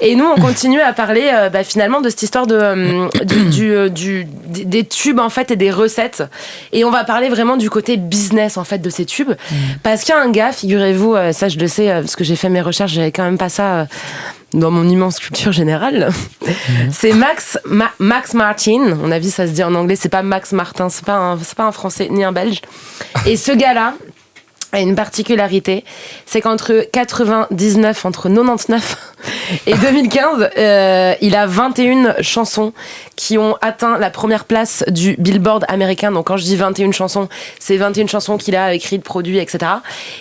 Et nous on continue à parler finalement de cette histoire des tubes en fait, et des recettes, et on va parler vraiment du côté business en fait de ces tubes, parce qu'il y a un gars, figurez-vous, ça je le sais parce que j'ai fait mes recherches, j'avais quand même pas ça dans mon immense culture générale. C'est Max Martin. On a vu, ça se dit en anglais, c'est pas Max Martin, c'est pas un Français ni un Belge. Et ce gars-là a une particularité, c'est entre 99 et 2015, il a 21 chansons qui ont atteint la première place du Billboard américain. Donc quand je dis 21 chansons, c'est 21 chansons qu'il a écrites, produites, etc.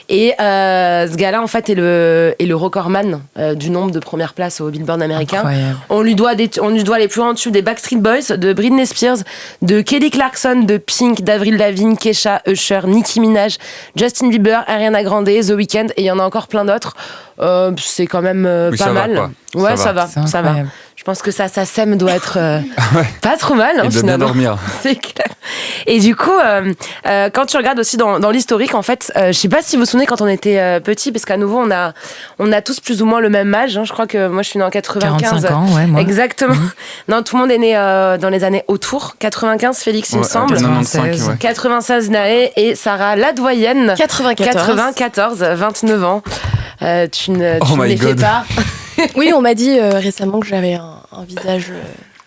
Et ce gars-là, en fait, est le recordman du nombre de premières places au Billboard américain. Incroyable. On lui doit les plus grands tubes des Backstreet Boys, de Britney Spears, de Kelly Clarkson, de Pink, d'Avril Lavigne, Kesha, Usher, Nicki Minaj, Justin Bieber, Ariana Grande, The Weeknd, et il y en a encore plein d'autres. C'est quand même pas mal. Va, ouais, ça va. Je pense que ça sème doit être pas trop mal. Il doit bien dormir. C'est clair. Et du coup, quand tu regardes aussi dans l'historique, en fait, je sais pas si vous vous souvenez quand on était petits, parce qu'à nouveau, on a tous plus ou moins le même âge. Hein. Je crois que moi, je suis née en 95. 45 ans, ouais, moi. Exactement. Non, tout le monde est né dans les années autour. 95, Félix, il me semble. 96, 96, Naé, et Sarah, la doyenne. 94, 29 ans. Tu ne les fais pas. Oui, on m'a dit récemment que j'avais un visage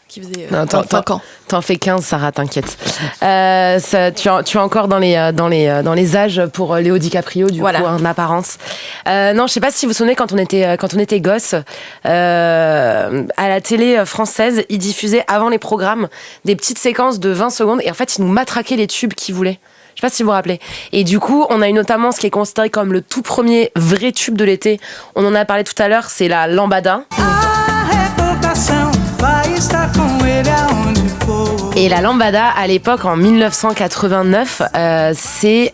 qui faisait 25 ans. T'en fais 15, Sarah, t'inquiète. Tu es encore dans les âges pour Léo DiCaprio, du coup, en apparence. Non, je sais pas si vous vous souvenez, quand on était gosse, à la télé française, ils diffusaient avant les programmes des petites séquences de 20 secondes, et en fait, ils nous matraquaient les tubes qu'ils voulaient. Je sais pas si vous vous rappelez. Et du coup, on a eu notamment ce qui est considéré comme le tout premier vrai tube de l'été. On en a parlé tout à l'heure, c'est la Lambada. Et la Lambada, à l'époque, en 1989, c'est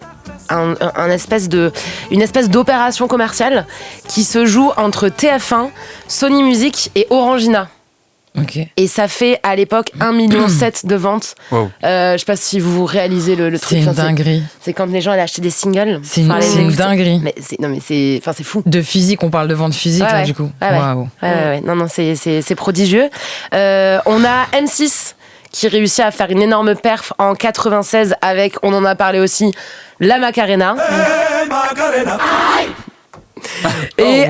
une espèce d'opération commerciale qui se joue entre TF1, Sony Music et Orangina. Ok. Et ça fait à l'époque 1,7 million de ventes. Wow. Je sais pas si vous réalisez le truc. C'est une Enfin, dinguerie. c'est quand les gens allaient acheter des singles. C'est une, Enfin, c'est une dinguerie. Mais c'est fou. De physique, on parle de vente physique, Ouais, là, ouais. du coup. Ouais, ouais. Waouh. Ouais. Non, c'est prodigieux. On a M6 qui réussit à faire une énorme perf en 96 avec, on en a parlé aussi, la Macarena. Et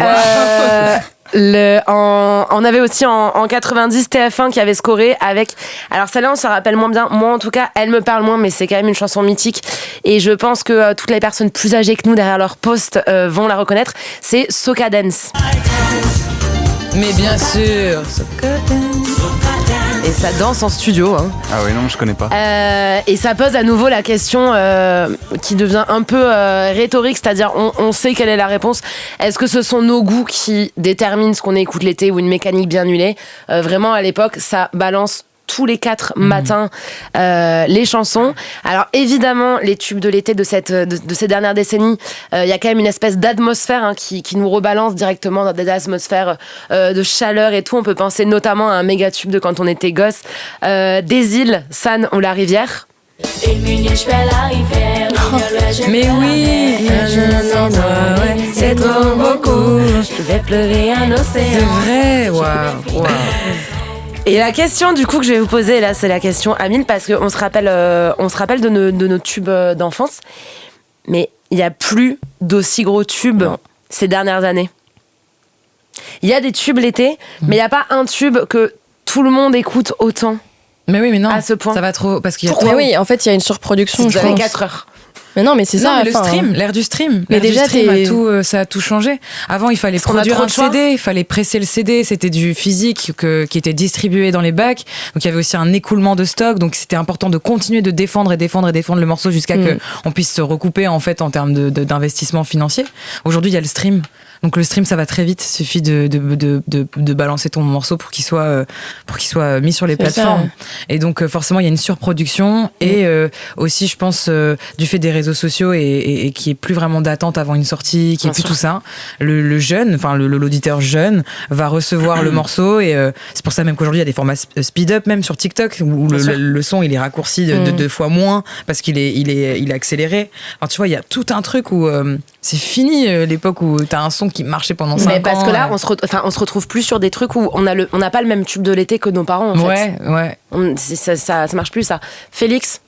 on avait aussi en 90 TF1 qui avait scoré avec, alors celle-là on se rappelle moins bien, moi en tout cas elle me parle moins, mais c'est quand même une chanson mythique et je pense que toutes les personnes plus âgées que nous derrière leur poste vont la reconnaître, c'est Soca Dance. Mais bien sûr. Et ça danse en studio, hein. Ah oui, non, je connais pas. Et ça pose à nouveau la question qui devient un peu rhétorique, c'est-à-dire on sait quelle est la réponse. Est-ce que ce sont nos goûts qui déterminent ce qu'on écoute l'été ou une mécanique bien huilée? Vraiment, à l'époque, ça balance tous les 4 matins les chansons. Alors évidemment, les tubes de l'été de ces dernières décennies, il y a quand même une espèce d'atmosphère qui nous rebalance directement dans des atmosphères de chaleur et tout. On peut penser notamment à un méga tube de quand on était gosse, des îles, San ou la rivière. Mais oui. C'est trop beaucoup. Je vais pleurer un océan. C'est vrai. Waouh. Et la question du coup que je vais vous poser là, c'est la question Amine, parce qu'on se rappelle de nos tubes d'enfance, mais il n'y a plus d'aussi gros tubes ces dernières années. Il y a des tubes l'été, mais il n'y a pas un tube que tout le monde écoute autant. Mais oui, mais non. À ce point. Ça va trop parce qu'il y a Mais oui, en fait, il y a une surproduction. Vous je avez pense. 4 heures. Mais non, mais c'est Non, ça. mais le stream, l'ère du stream. Mais L'ère déjà, du stream ça a tout changé. Avant, il fallait qu'on a produire trop un de choix. CD, il fallait presser le CD, c'était du physique qui était distribué dans les bacs. Donc il y avait aussi un écoulement de stock, donc c'était important de continuer de défendre le morceau jusqu'à que on puisse se recouper en fait en termes d'investissement financier. Aujourd'hui, il y a le stream. Donc le stream, ça va très vite. Il suffit de balancer ton morceau pour qu'il soit mis sur les plateformes. Et donc forcément, il y a une surproduction et aussi, je pense, du fait des réseaux sociaux et qui est plus vraiment d'attente avant une sortie, qui est plus tout ça. Le jeune, enfin l'auditeur jeune, va recevoir le morceau et c'est pour ça même qu'aujourd'hui il y a des formats speed up même sur TikTok où le son il est raccourci de 2 fois moins parce qu'il est accéléré. Alors tu vois, il y a tout un truc où c'est fini l'époque où t'as un son qui marchait pendant 5 ans. Mais parce que là, on se retrouve plus sur des trucs où on n'a pas le même tube de l'été que nos parents, en fait. Ouais. Ça marche plus, ça. Félix,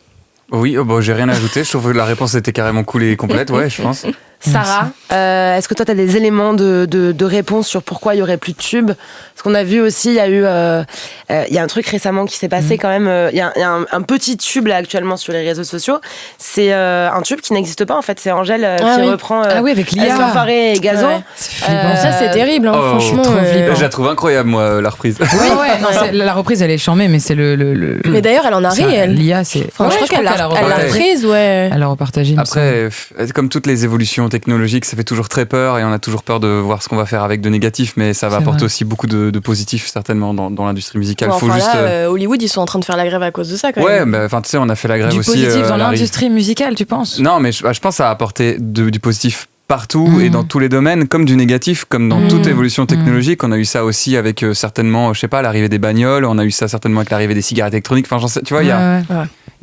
Oui, j'ai rien à ajouter. Je trouve que la réponse était carrément cool et complète, ouais, je pense. Sarah, est-ce que toi, tu as des éléments de réponse sur pourquoi il y aurait plus de tubes? Parce qu'on a vu aussi, il y a un truc récemment qui s'est passé quand même. Il y a un petit tube là actuellement sur les réseaux sociaux. C'est un tube qui n'existe pas en fait. C'est Angèle qui reprend avec l'IA. Escanfaré et Gazo. Ouais. C'est flippant. Ça, c'est terrible, hein, franchement. trop flippant. Je la trouve incroyable, moi, la reprise. Non, la reprise elle est charmée, mais c'est le Mais d'ailleurs, elle en a ri, elle. L'IA, c'est. Enfin, je crois qu'elle l'a reprise, ouais. Elle l'a repartagé. Après, comme toutes les évolutions technologiques, ça fait toujours très peur et on a toujours peur de voir ce qu'on va faire avec de négatif, mais ça va C'est apporter vrai. aussi beaucoup de positif certainement dans l'industrie musicale. Bon, Faut enfin, juste. là, Hollywood, ils sont en train de faire la grève à cause de ça, quand Ouais, même. tu sais, on a fait la grève du aussi. positif dans à la rive. l'industrie musicale, tu penses? Non, mais je pense que ça a apporté du positif partout et dans tous les domaines, comme du négatif, comme dans toute évolution technologique. On a eu ça aussi avec certainement, je sais pas, l'arrivée des bagnoles, on a eu ça certainement avec l'arrivée des cigarettes électroniques. Enfin, tu vois, il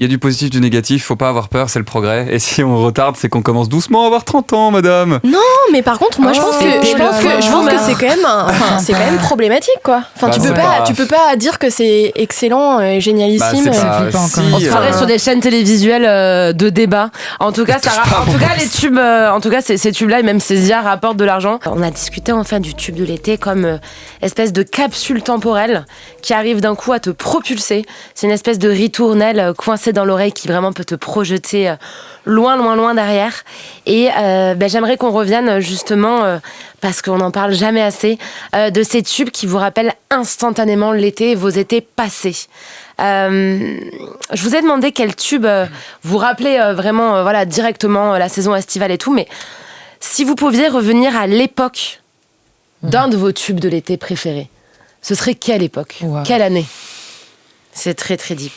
y a du positif, du négatif, faut pas avoir peur, c'est le progrès. Et si on retarde, c'est qu'on commence doucement à avoir 30 ans, madame. Non, mais par contre, moi, je pense que c'est quand même, c'est quand même problématique, quoi. Enfin, Bah, tu peux pas dire que c'est excellent, génialissime. Bah, c'est pas- flippant, si, quand même. On se ferait sur des chaînes télévisuelles de débat. En tout cas, Sarah, les tubes, ces tubes-là et même ces IA rapportent de l'argent. On a discuté enfin du tube de l'été comme espèce de capsule temporelle qui arrive d'un coup à te propulser. C'est une espèce de ritournelle coincée dans l'oreille qui vraiment peut te projeter loin derrière. Et j'aimerais qu'on revienne justement, parce qu'on n'en parle jamais assez, de ces tubes qui vous rappellent instantanément l'été et vos étés passés. Je vous ai demandé quel tube vous rappelez vraiment directement la saison estivale et tout, mais si vous pouviez revenir à l'époque d'un de vos tubes de l'été préférés, ce serait quelle époque? Wow. Quelle année? C'est très très deep.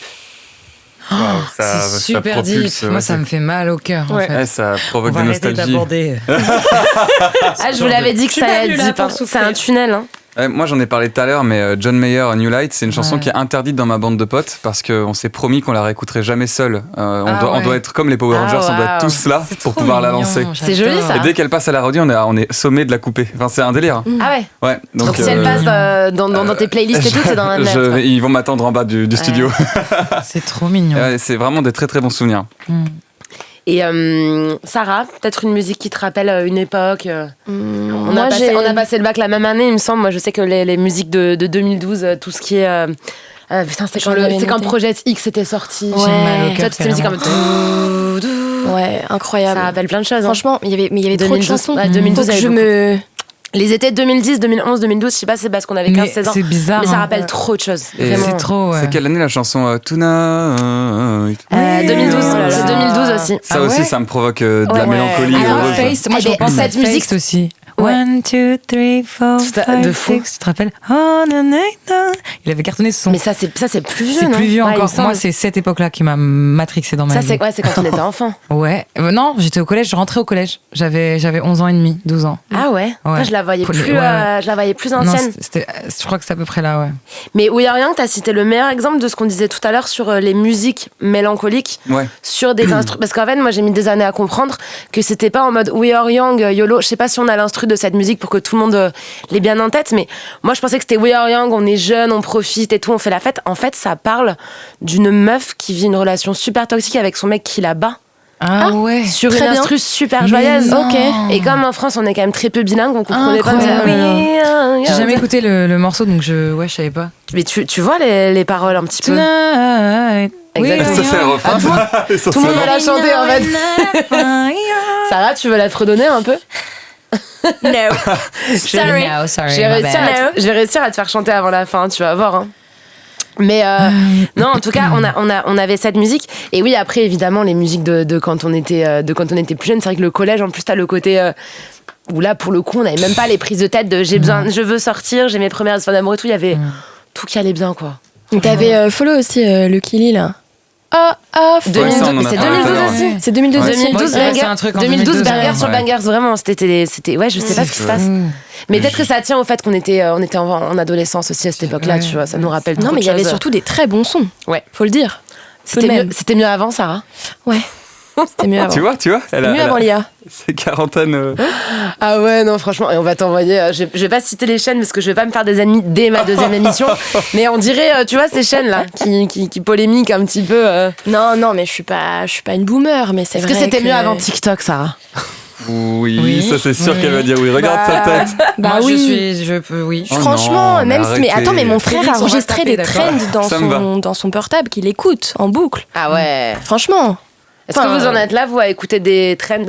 C'est super deep. Moi, ça me fait mal au cœur. En fait. Ouais, ça provoque On va des arrêter nostalgies. d'aborder. Je vous l'avais dit que ça allait être deep. Hein. C'est un tunnel. Hein. Moi, j'en ai parlé tout à l'heure, mais John Mayer, New Light, c'est une chanson qui est interdite dans ma bande de potes parce qu'on s'est promis qu'on la réécouterait jamais seule. On doit être comme les Power Rangers, on doit être tous là pour pouvoir la lancer. C'est joli ça. Et dès qu'elle passe à la radio, on est sommé de la couper. Enfin, c'est un délire. Ah ouais. Ouais. Donc si elle passe dans tes playlists et tout, c'est dans la net. Ils vont m'attendre en bas du studio. C'est trop mignon. C'est vraiment des très très bons souvenirs. Et Sarah, peut-être une musique qui te rappelle une époque. On a passé le bac la même année, il me semble. Moi, je sais que les musiques de 2012, tout ce qui est. Putain, c'est quand Project X était sorti. J'ai mal au cœur, Toute cette musique comme. Ouais, incroyable. Ça rappelle plein de choses. Franchement, il y avait trop de chansons. 2012, Donc les étés 2010, 2011, 2012, je sais pas, c'est parce qu'on avait 15-16 ans. C'est bizarre. Mais ça rappelle trop de choses. C'est trop. C'est quelle année la chanson Tonight 2012. C'est 2012 aussi. Ça aussi, ça me provoque de la mélancolie heureuse. Face, moi je repense à cette musique aussi. 1, 2, 3, 4, 5, 6. Tu te rappelles? Oh, il avait cartonné ce son. Mais ça, c'est plus vieux. C'est plus vieux Ouais, encore. Moi, c'est cette époque-là qui m'a matrixé dans ma vie. Ça, c'est quand on était enfant. Ouais. Non, j'étais au collège, je rentrais au collège. J'avais 11 ans et demi, 12 ans. Ah ouais. Moi, je la voyais plus ancienne. Non, je crois que c'est à peu près là, ouais. Mais We Are Young, t'as cité le meilleur exemple de ce qu'on disait tout à l'heure sur les musiques mélancoliques, sur des instruments. Parce qu'en fait, moi, j'ai mis des années à comprendre que c'était pas en mode We Are Young, YOLO. Je sais pas si on a l'instru de cette musique pour que tout le monde l'ait bien en tête, mais moi, je pensais que c'était We Are Young, on est jeune, on profite et tout, on fait la fête. En fait, ça parle d'une meuf qui vit une relation super toxique avec son mec qui la bat. Ah ouais. Sur une instru super joyeuse. Ok. Et comme en France, on est quand même très peu bilingue, on comprenait pas. J'ai jamais écouté le morceau, donc je savais pas. Mais tu vois les paroles un petit peu. Exactement. Ça, c'est le refrain. Tout le monde l'a chanté en fait. Sarah, tu veux la fredonner un peu? No. Sorry. Je vais réussir à te faire chanter avant la fin, tu vas voir. Hein. Mais non, en tout cas, on avait cette musique. Et oui, après, évidemment, les musiques de quand on était plus jeune. C'est vrai que le collège, en plus, t'as le côté où là, pour le coup, on n'avait même pas les prises de tête de je veux sortir, j'ai mes premières histoires d'amour et tout. Il y avait tout qui allait bien, quoi. T'avais follow aussi le Killy là. C'est 2012 aussi. C'est 2012 aussi. 2012 Bangers sur Bangers, vraiment. C'était ouais, je sais pas ce qui se passe. Mais peut-être que ça tient au fait qu'on était en adolescence aussi à cette époque-là, tu vois. Ça nous rappelle. Non, mais il y avait surtout des très bons sons. Ouais. Faut le dire. C'était mieux avant, Sarah. Ouais. C'était mieux avant. Tu vois C'était mieux avant l'IA. C'est quarantaine. Ah ouais, non, franchement, et on va t'envoyer. Je vais pas citer les chaînes parce que je vais pas me faire des ennemis dès ma deuxième émission. Mais on dirait, tu vois, ces chaînes-là qui polémiquent un petit peu. Non, mais je suis pas une boomer, mais c'est vrai. Est-ce que c'était mieux avant TikTok, Sarah? Oui, ça c'est sûr qu'elle va dire oui. Regarde sa tête. Bah oui. Je peux, oui. Oh franchement, non, mais attends, mais mon frère a enregistré des trends d'accord. dans son portable qu'il écoute en boucle. Ah ouais. Franchement. Est-ce que vous en êtes là, vous, à écouter des trends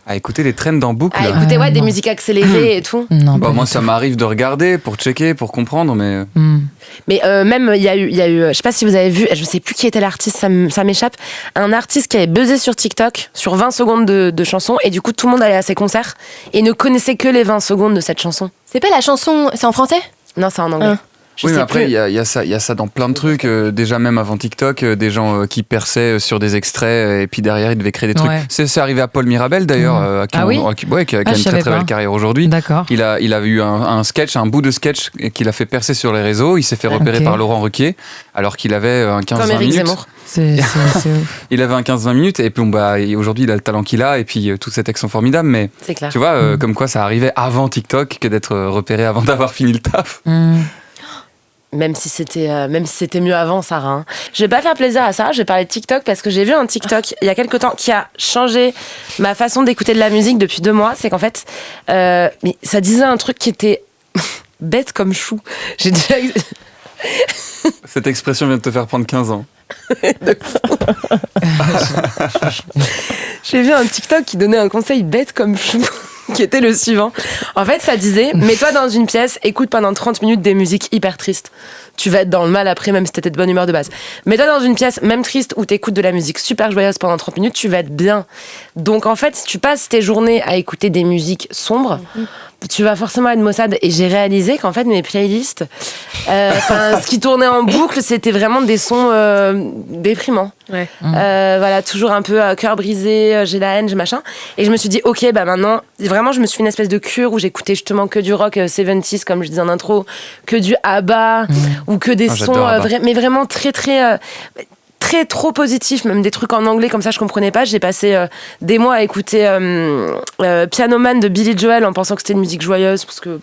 À écouter les trends en boucle. À écouter des musiques accélérées et tout. Non. Bah, moi, ça m'arrive de regarder pour checker, pour comprendre, mais. Mais même, il y a eu, je sais pas si vous avez vu, je sais plus qui était l'artiste, ça m'échappe, un artiste qui avait buzzé sur TikTok sur 20 secondes de chanson, et du coup, tout le monde allait à ses concerts et ne connaissait que les 20 secondes de cette chanson. C'est pas la chanson, c'est en français? Non, c'est en anglais. Oui, mais après, il y a ça dans plein de trucs. Déjà, même avant TikTok, des gens qui perçaient sur des extraits et puis derrière, ils devaient créer des trucs. Ouais. C'est arrivé à Paul Mirabel, d'ailleurs, qui a une très très belle carrière aujourd'hui. D'accord. Il a eu un sketch, un bout de sketch qu'il a fait percer sur les réseaux. Il s'est fait repérer par Laurent Ruquier, alors qu'il avait un 15-20 minutes. Zemmour. C'est ouf. Il avait un 15-20 minutes, et puis aujourd'hui, il a le talent qu'il a, et puis tous ses textes sont formidables. Mais c'est clair. tu vois, comme quoi ça arrivait avant TikTok que d'être repéré avant d'avoir fini le taf. Même si c'était mieux avant, Sarah. Hein. Je vais pas faire plaisir à Sarah, je vais parler de TikTok parce que j'ai vu un TikTok il y a quelques temps qui a changé ma façon d'écouter de la musique depuis 2 mois. C'est qu'en fait, mais ça disait un truc qui était bête comme chou. J'ai déjà... Cette expression vient de te faire prendre 15 ans. J'ai vu un TikTok qui donnait un conseil bête comme chou. Qui était le suivant. En fait, ça disait, mets-toi dans une pièce, écoute pendant 30 minutes des musiques hyper tristes. Tu vas être dans le mal après, même si t'étais de bonne humeur de base. Mets-toi dans une pièce, même triste, où t'écoutes de la musique super joyeuse pendant 30 minutes, tu vas être bien. Donc en fait, si tu passes tes journées à écouter des musiques sombres, tu vas forcément être maussade. Et j'ai réalisé qu'en fait, mes playlists, ce qui tournait en boucle, c'était vraiment des sons déprimants. Ouais. Voilà, toujours un peu cœur brisé, j'ai la haine, j'ai machin. Et je me suis dit, ok, bah maintenant, vraiment, je me suis fait une espèce de cure où j'écoutais justement que du rock 70s, comme je disais en intro, que du ABBA, ou que des sons, mais vraiment très, très. Très trop positif, même des trucs en anglais comme ça je comprenais pas. J'ai passé des mois à écouter Piano Man de Billy Joel en pensant que c'était une musique joyeuse parce que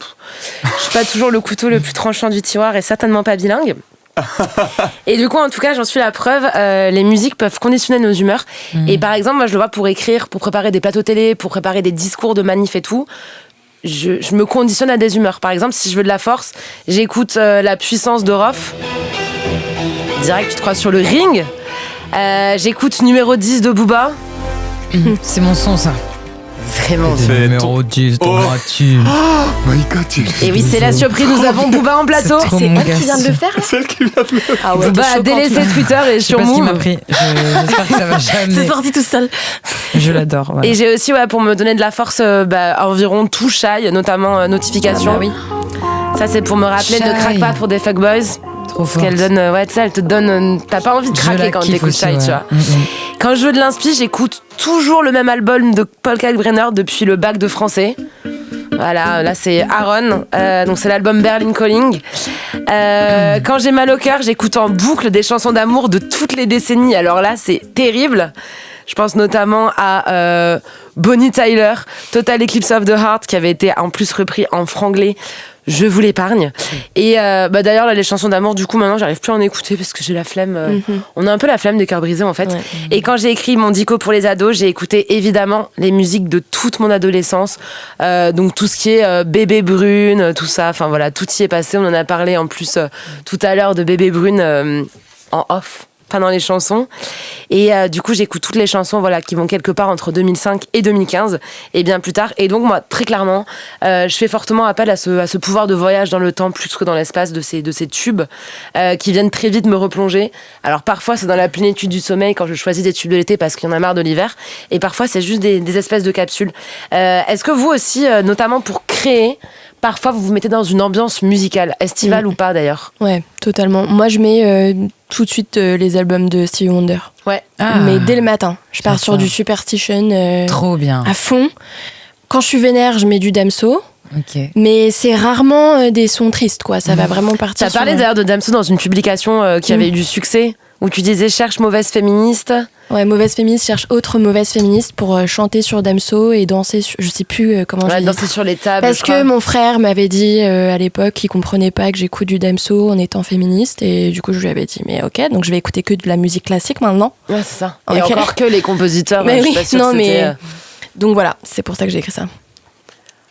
je suis pas toujours le couteau le plus tranchant du tiroir et certainement pas bilingue. Et du coup en tout cas j'en suis la preuve, les musiques peuvent conditionner nos humeurs et par exemple moi je le vois pour écrire, pour préparer des plateaux télé, pour préparer des discours de manif et tout. Je me conditionne à des humeurs. Par exemple si je veux de la force, j'écoute La puissance de Rof. Direct, tu te crois sur le ring. J'écoute numéro 10 de Booba. C'est mon son, ça. Vraiment. C'est numéro 10, ton gratuit. Oh my god, Et oui, c'est la surprise, nous avons Booba en plateau. C'est Elle qui vient de le faire là. celle qui vient de le faire. Ah ouais, Booba a délaissé Twitter et Je sais sur pas ce qu'il Move. m'a pris. J'espère que ça va C'est jamais. sorti tout seul. Je l'adore. Voilà. Et j'ai aussi, pour me donner de la force, environ tout Shy, notamment Notification. Oui. Ça, c'est pour me rappeler Shy. de craque pas pour des fuckboys. Trop Parce fort. qu'elle donne, tu sais, elle te donne. T'as pas envie de craquer quand t'écoutes Shy, tu vois. Quand je veux de l'inspi, j'écoute toujours le même album de Paul Kalkbrenner depuis le bac de français. Voilà, là c'est Aaron, donc c'est l'album Berlin Calling. Quand j'ai mal au cœur, j'écoute en boucle des chansons d'amour de toutes les décennies. Alors là, c'est terrible. Je pense notamment à Bonnie Tyler, Total Eclipse of the Heart, qui avait été en plus repris en franglais. Je vous l'épargne. Et d'ailleurs, là, les chansons d'amour, du coup, maintenant, j'arrive plus à en écouter parce que j'ai la flemme. On a un peu la flemme des cœurs brisés, en fait. Ouais. Et quand j'ai écrit mon dico pour les ados, j'ai écouté évidemment les musiques de toute mon adolescence. Donc tout ce qui est Bébé Brune, tout ça. Enfin voilà, tout y est passé. On en a parlé en plus tout à l'heure de Bébé Brune en off. Pas dans les chansons. Et du coup, j'écoute toutes les chansons qui vont quelque part entre 2005 et 2015 et bien plus tard. Et donc, moi, très clairement, je fais fortement appel à ce pouvoir de voyage dans le temps plus que dans l'espace de ces tubes qui viennent très vite me replonger. Alors, parfois, c'est dans la plénitude du sommeil quand je choisis des tubes de l'été parce qu'il y en a marre de l'hiver. Et parfois, c'est juste des espèces de capsules. Est-ce que vous aussi, notamment pour créer, parfois, vous vous mettez dans une ambiance musicale, estivale ou pas d'ailleurs? Ouais, totalement. Moi, je mets tout de suite les albums de Stevie Wonder. Ouais. Mais dès le matin. Je pars sur D'accord. du Superstition Trop bien. à fond. Quand je suis vénère, je mets du Damso. Ok. Mais c'est rarement des sons tristes, quoi. Ça va vraiment partir. T'as parlé sur... d'ailleurs de Damso dans une publication qui avait eu du succès, où tu disais cherche mauvaise féministe. Ouais, mauvaise féministe cherche autre mauvaise féministe pour chanter sur Damso et danser sur... Je sais plus comment je dis. Danser sur les tables. Parce je que crois. mon frère m'avait dit à l'époque qu'il comprenait pas que j'écoute du Damso en étant féministe et du coup je lui avais dit mais ok, donc je vais écouter que de la musique classique maintenant. Ouais, c'est ça. Et Ok. encore que les compositeurs. Mais je suis oui, pas sûre non que c'était, mais donc voilà, c'est pour ça que j'ai écrit ça.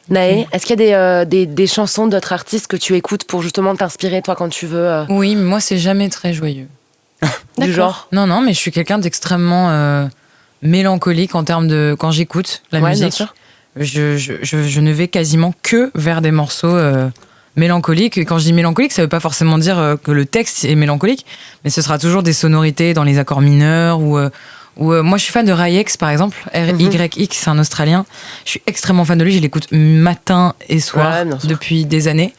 Naë, est-ce qu'il y a des chansons d'autres artistes que tu écoutes pour justement t'inspirer toi quand tu veux Oui, mais moi, c'est jamais très joyeux. du D'accord. genre? Non, mais je suis quelqu'un d'extrêmement mélancolique en termes de... Quand j'écoute la Ouais, bien musique, sûr. je ne vais quasiment que vers des morceaux mélancoliques. Et quand je dis mélancolique, ça veut pas forcément dire que le texte est mélancolique, mais ce sera toujours des sonorités dans les accords mineurs ou... moi, je suis fan de Ryx, par exemple. RYX, c'est un Australien. Je suis extrêmement fan de lui. Je l'écoute matin et soir Ouais, bien sûr. depuis des années.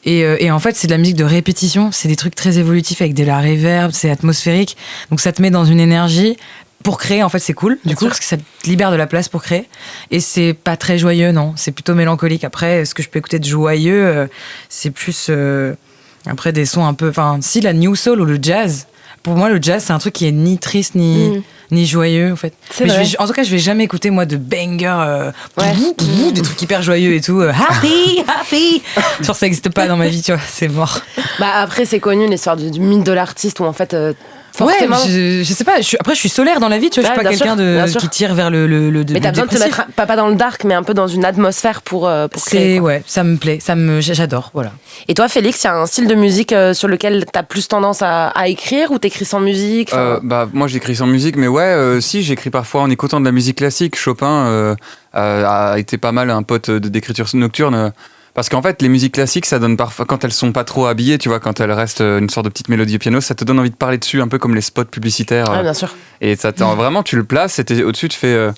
Et en fait, c'est de la musique de répétition. C'est des trucs très évolutifs avec de la reverb, c'est atmosphérique. Donc, ça te met dans une énergie. Pour créer, en fait, c'est cool, du coup, parce que ça te libère de la place pour créer. Et c'est pas très joyeux, non. C'est plutôt mélancolique. Après, ce que je peux écouter de joyeux, c'est plus... après, des sons un peu... Enfin, si, la new soul ou le jazz... Pour moi, le jazz, c'est un truc qui est ni triste, ni joyeux, en fait. C'est Mais vrai. en tout cas, je vais jamais écouter, moi, de banger, Ouais. des trucs hyper joyeux et tout. Happy. Genre, ça n'existe pas dans ma vie, tu vois, c'est mort. Bah après c'est connu l'histoire du mythe de l'artiste où en fait forcément. Ouais, je sais pas. Après, je suis solaire dans la vie, tu vois. Ouais, Je suis pas bien sûr, quelqu'un bien sûr. qui tire vers le Mais t'as besoin de te mettre pas dans le dark mais un peu dans une atmosphère pour créer. C'est quoi. ouais, ça me plaît, j'adore, voilà. Et toi Félix, il y a un style de musique sur lequel t'as plus tendance à écrire ou t'écris sans musique Moi j'écris sans musique, mais si j'écris parfois en écoutant de la musique classique. Chopin a été pas mal un pote d'écriture nocturne. Parce qu'en fait, les musiques classiques, ça donne parfois, quand elles sont pas trop habillées, tu vois, quand elles restent une sorte de petite mélodie au piano, ça te donne envie de parler dessus, un peu comme les spots publicitaires. Ah, bien sûr. Et ça vraiment, tu le places, et au-dessus, tu fais.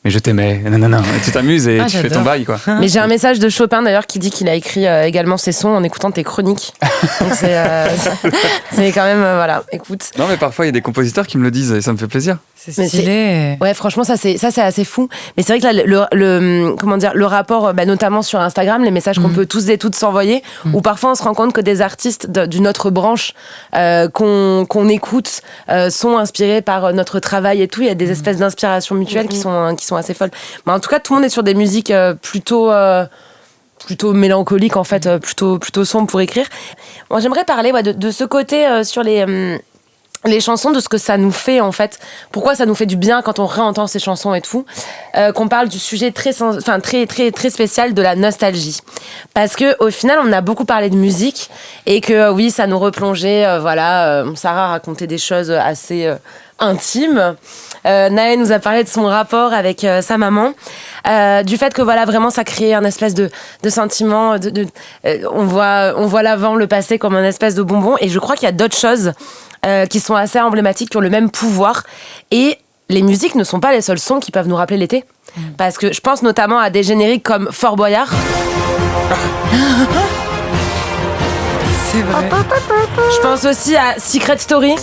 mais je t'aimais, nanana. Et tu t'amuses et tu fais ton bail, quoi. Mais j'ai un message de Chopin d'ailleurs qui dit qu'il a écrit également ses sons en écoutant tes chroniques. Donc c'est quand même, voilà, écoute. Non, mais parfois il y a des compositeurs qui me le disent et ça me fait plaisir. C'est stylé. Ouais, franchement, ça c'est assez fou. Mais c'est vrai que là, le rapport, notamment sur Instagram, les messages qu'on peut tous et toutes s'envoyer, où parfois on se rend compte que des artistes d'une autre branche qu'on écoute sont inspirés par notre travail et tout. Il y a des espèces d'inspirations mutuelles qui sont assez folles. Mais en tout cas, tout le monde est sur des musiques plutôt mélancoliques, en fait, plutôt sombres pour écrire. Bon, j'aimerais parler de ce côté sur les chansons, de ce que ça nous fait en fait, pourquoi ça nous fait du bien quand on réentend ces chansons et tout, qu'on parle du sujet très spécial de la nostalgie, parce que au final on a beaucoup parlé de musique et que oui ça nous replongeait, Sarah racontait des choses assez intimes, Naë nous a parlé de son rapport avec sa maman, du fait que voilà vraiment ça crée un espèce de sentiment, on voit l'avant, le passé comme un espèce de bonbon, et je crois qu'il y a d'autres choses qui sont assez emblématiques, qui ont le même pouvoir. Et les musiques ne sont pas les seuls sons qui peuvent nous rappeler l'été. Parce que je pense notamment à des génériques comme Fort Boyard. C'est vrai. Je pense aussi à Secret Story.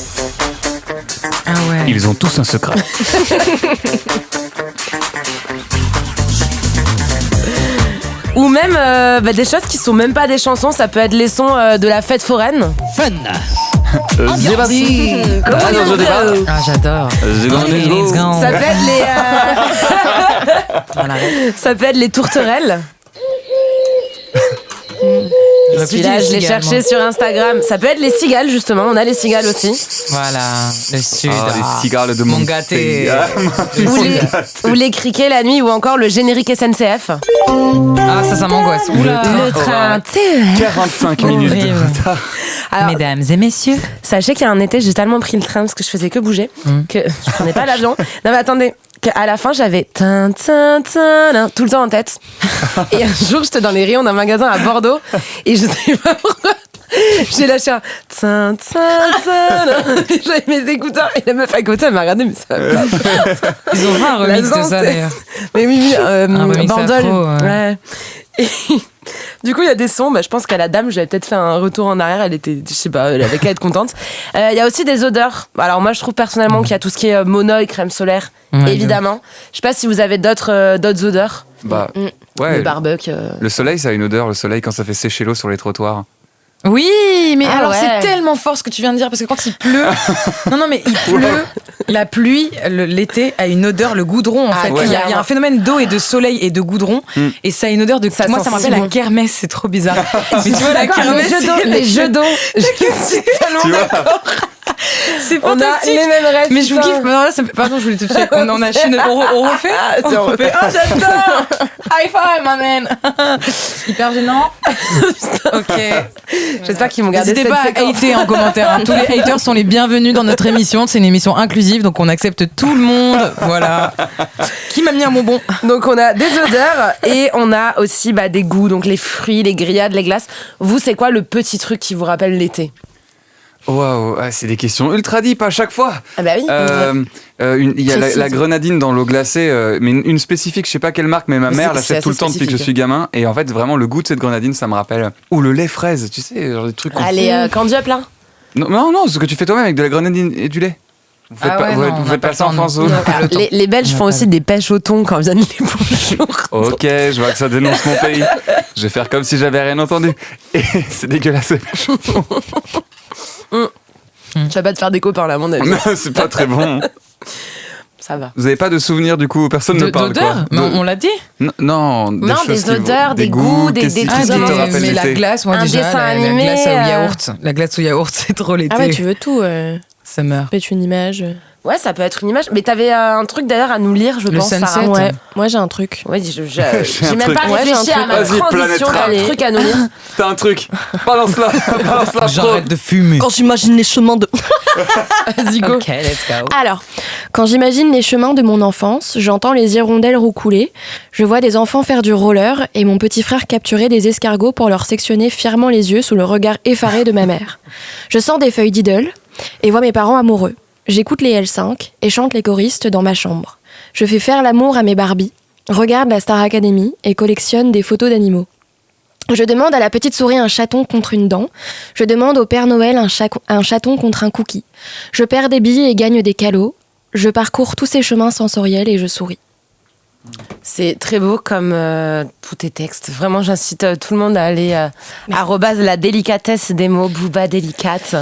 Ah ouais. Ils ont tous un secret. Ou même des choses qui sont même pas des chansons, ça peut être les sons de la fête foraine. Fun. C'est parti. J'adore. Let's go. Ça peut être ça peut être les tourterelles. Celui-là, je l'ai cherché sur Instagram. Ça peut être les cigales, justement. On a les cigales aussi. Voilà, le sud. Les cigales de mon gâté. Ou les criquets la nuit, ou encore le générique SNCF. Ah, ça m'angoisse. Le train TER. 45 minutes de retard. Alors, mesdames et messieurs, sachez qu'il y a un été, j'ai tellement pris le train parce que je faisais que bouger que je prenais pas l'avion. Non mais attendez, qu'à la fin j'avais tout le temps en tête. Et un jour j'étais dans les rayons d'un magasin à Bordeaux et je sais pas pourquoi j'ai lâché un j'avais mes écouteurs et la meuf à côté elle m'a regardé, mais ça va pas. ils ont fait un remix de ça d'ailleurs. Mais oui, Bandol. Afro, ouais. Et du coup, il y a des sons, je pense qu'à la dame, j'avais peut-être fait un retour en arrière, elle était, je sais pas, elle avait qu'à être contente. Il y a aussi des odeurs. Alors moi, je trouve personnellement qu'il y a tout ce qui est monoï, crème solaire, évidemment. Je sais pas si vous avez d'autres odeurs. Ouais. Le barbecue. Le soleil, ça a une odeur, le soleil quand ça fait sécher l'eau sur les trottoirs. Oui, mais alors ouais. c'est tellement fort ce que tu viens de dire, parce que quand il pleut, non mais il pleut, la pluie, l'été a une odeur, le goudron en fait. ouais. Il y a un phénomène d'eau et de soleil et de goudron, et ça a une odeur de. Moi ça me rappelle la kermesse, c'est trop bizarre. Mais tu vois la kermesse, les jeux d'eau. Je suis tellement d'accord. C'est On a fantastique. les mêmes rêves. Mais je vous kiffe. Non, là, pardon, je voulais te toucher. On a Chine. On refait. On refait. Ah, j'adore. High five, my man. Hyper gênant. Ok. J'espère qu'ils vont garder cette séquence. N'hésitez pas à hater en commentaire. Hein. Tous les haters sont les bienvenus dans notre émission. C'est une émission inclusive, donc on accepte tout le monde. Voilà. Qui m'a mis un bonbon? Donc on a des odeurs et on a aussi des goûts, donc les fruits, les grillades, les glaces. Vous, c'est quoi le petit truc qui vous rappelle l'été? Waouh, c'est des questions ultra deep à chaque fois. Ah bah oui. Il y a la grenadine dans l'eau glacée, mais une spécifique, je sais pas quelle marque, mais ma mère l'achète tout le temps depuis que je suis gamin. Et en fait, vraiment, le goût de cette grenadine, ça me rappelle. Ou le lait fraise, tu sais, genre des trucs. Les Candy Up là. Non, ce que tu fais toi-même avec de la grenadine et du lait. Vous faites pas ça en France. Les Belges font aussi des pêches au thon quand viennent les beaux jours. Ok, je vois que ça dénonce mon pays. Je vais faire comme si j'avais rien entendu. Et c'est dégueulasse, ces pêches au thon. Tu vas pas te faire des copains là, à mon avis. Non, c'est pas très bon. Ça va. Vous avez pas de souvenirs du coup, personne ne parle d'odeur quoi. On l'a dit. Non, des odeurs, des goûts, des mais la glace, moi déjà, la glace au yaourt, c'est trop l'été. Ah ouais, tu veux tout. Summer. Peut-être une image. Ouais, ça peut être une image. Mais t'avais un truc d'ailleurs à nous lire, je pense, sunset. Sarah. Ouais, moi j'ai un truc. Ouais, j'ai même truc. pas réfléchi à ma Vas-y, transition, t'as un truc à nous lire. T'as un truc. Balance-la. J'arrête de fumer. Quand j'imagine les chemins de... Vas-y, go. Ok, let's go. Alors, quand j'imagine les chemins de mon enfance, j'entends les hirondelles roucouler, je vois des enfants faire du roller et mon petit frère capturer des escargots pour leur sectionner fièrement les yeux sous le regard effaré de ma mère. Je sens des feuilles d'idole et vois mes parents amoureux. J'écoute les L5 et chante les choristes dans ma chambre. Je fais faire l'amour à mes Barbies, regarde la Star Academy et collectionne des photos d'animaux. Je demande à la petite souris un chaton contre une dent. Je demande au Père Noël un chaton contre un cookie. Je perds des billes et gagne des calots. Je parcours tous ces chemins sensoriels et je souris. C'est très beau comme tous tes textes. Vraiment, j'incite tout le monde à aller @ la délicatesse des mots, Booba délicate.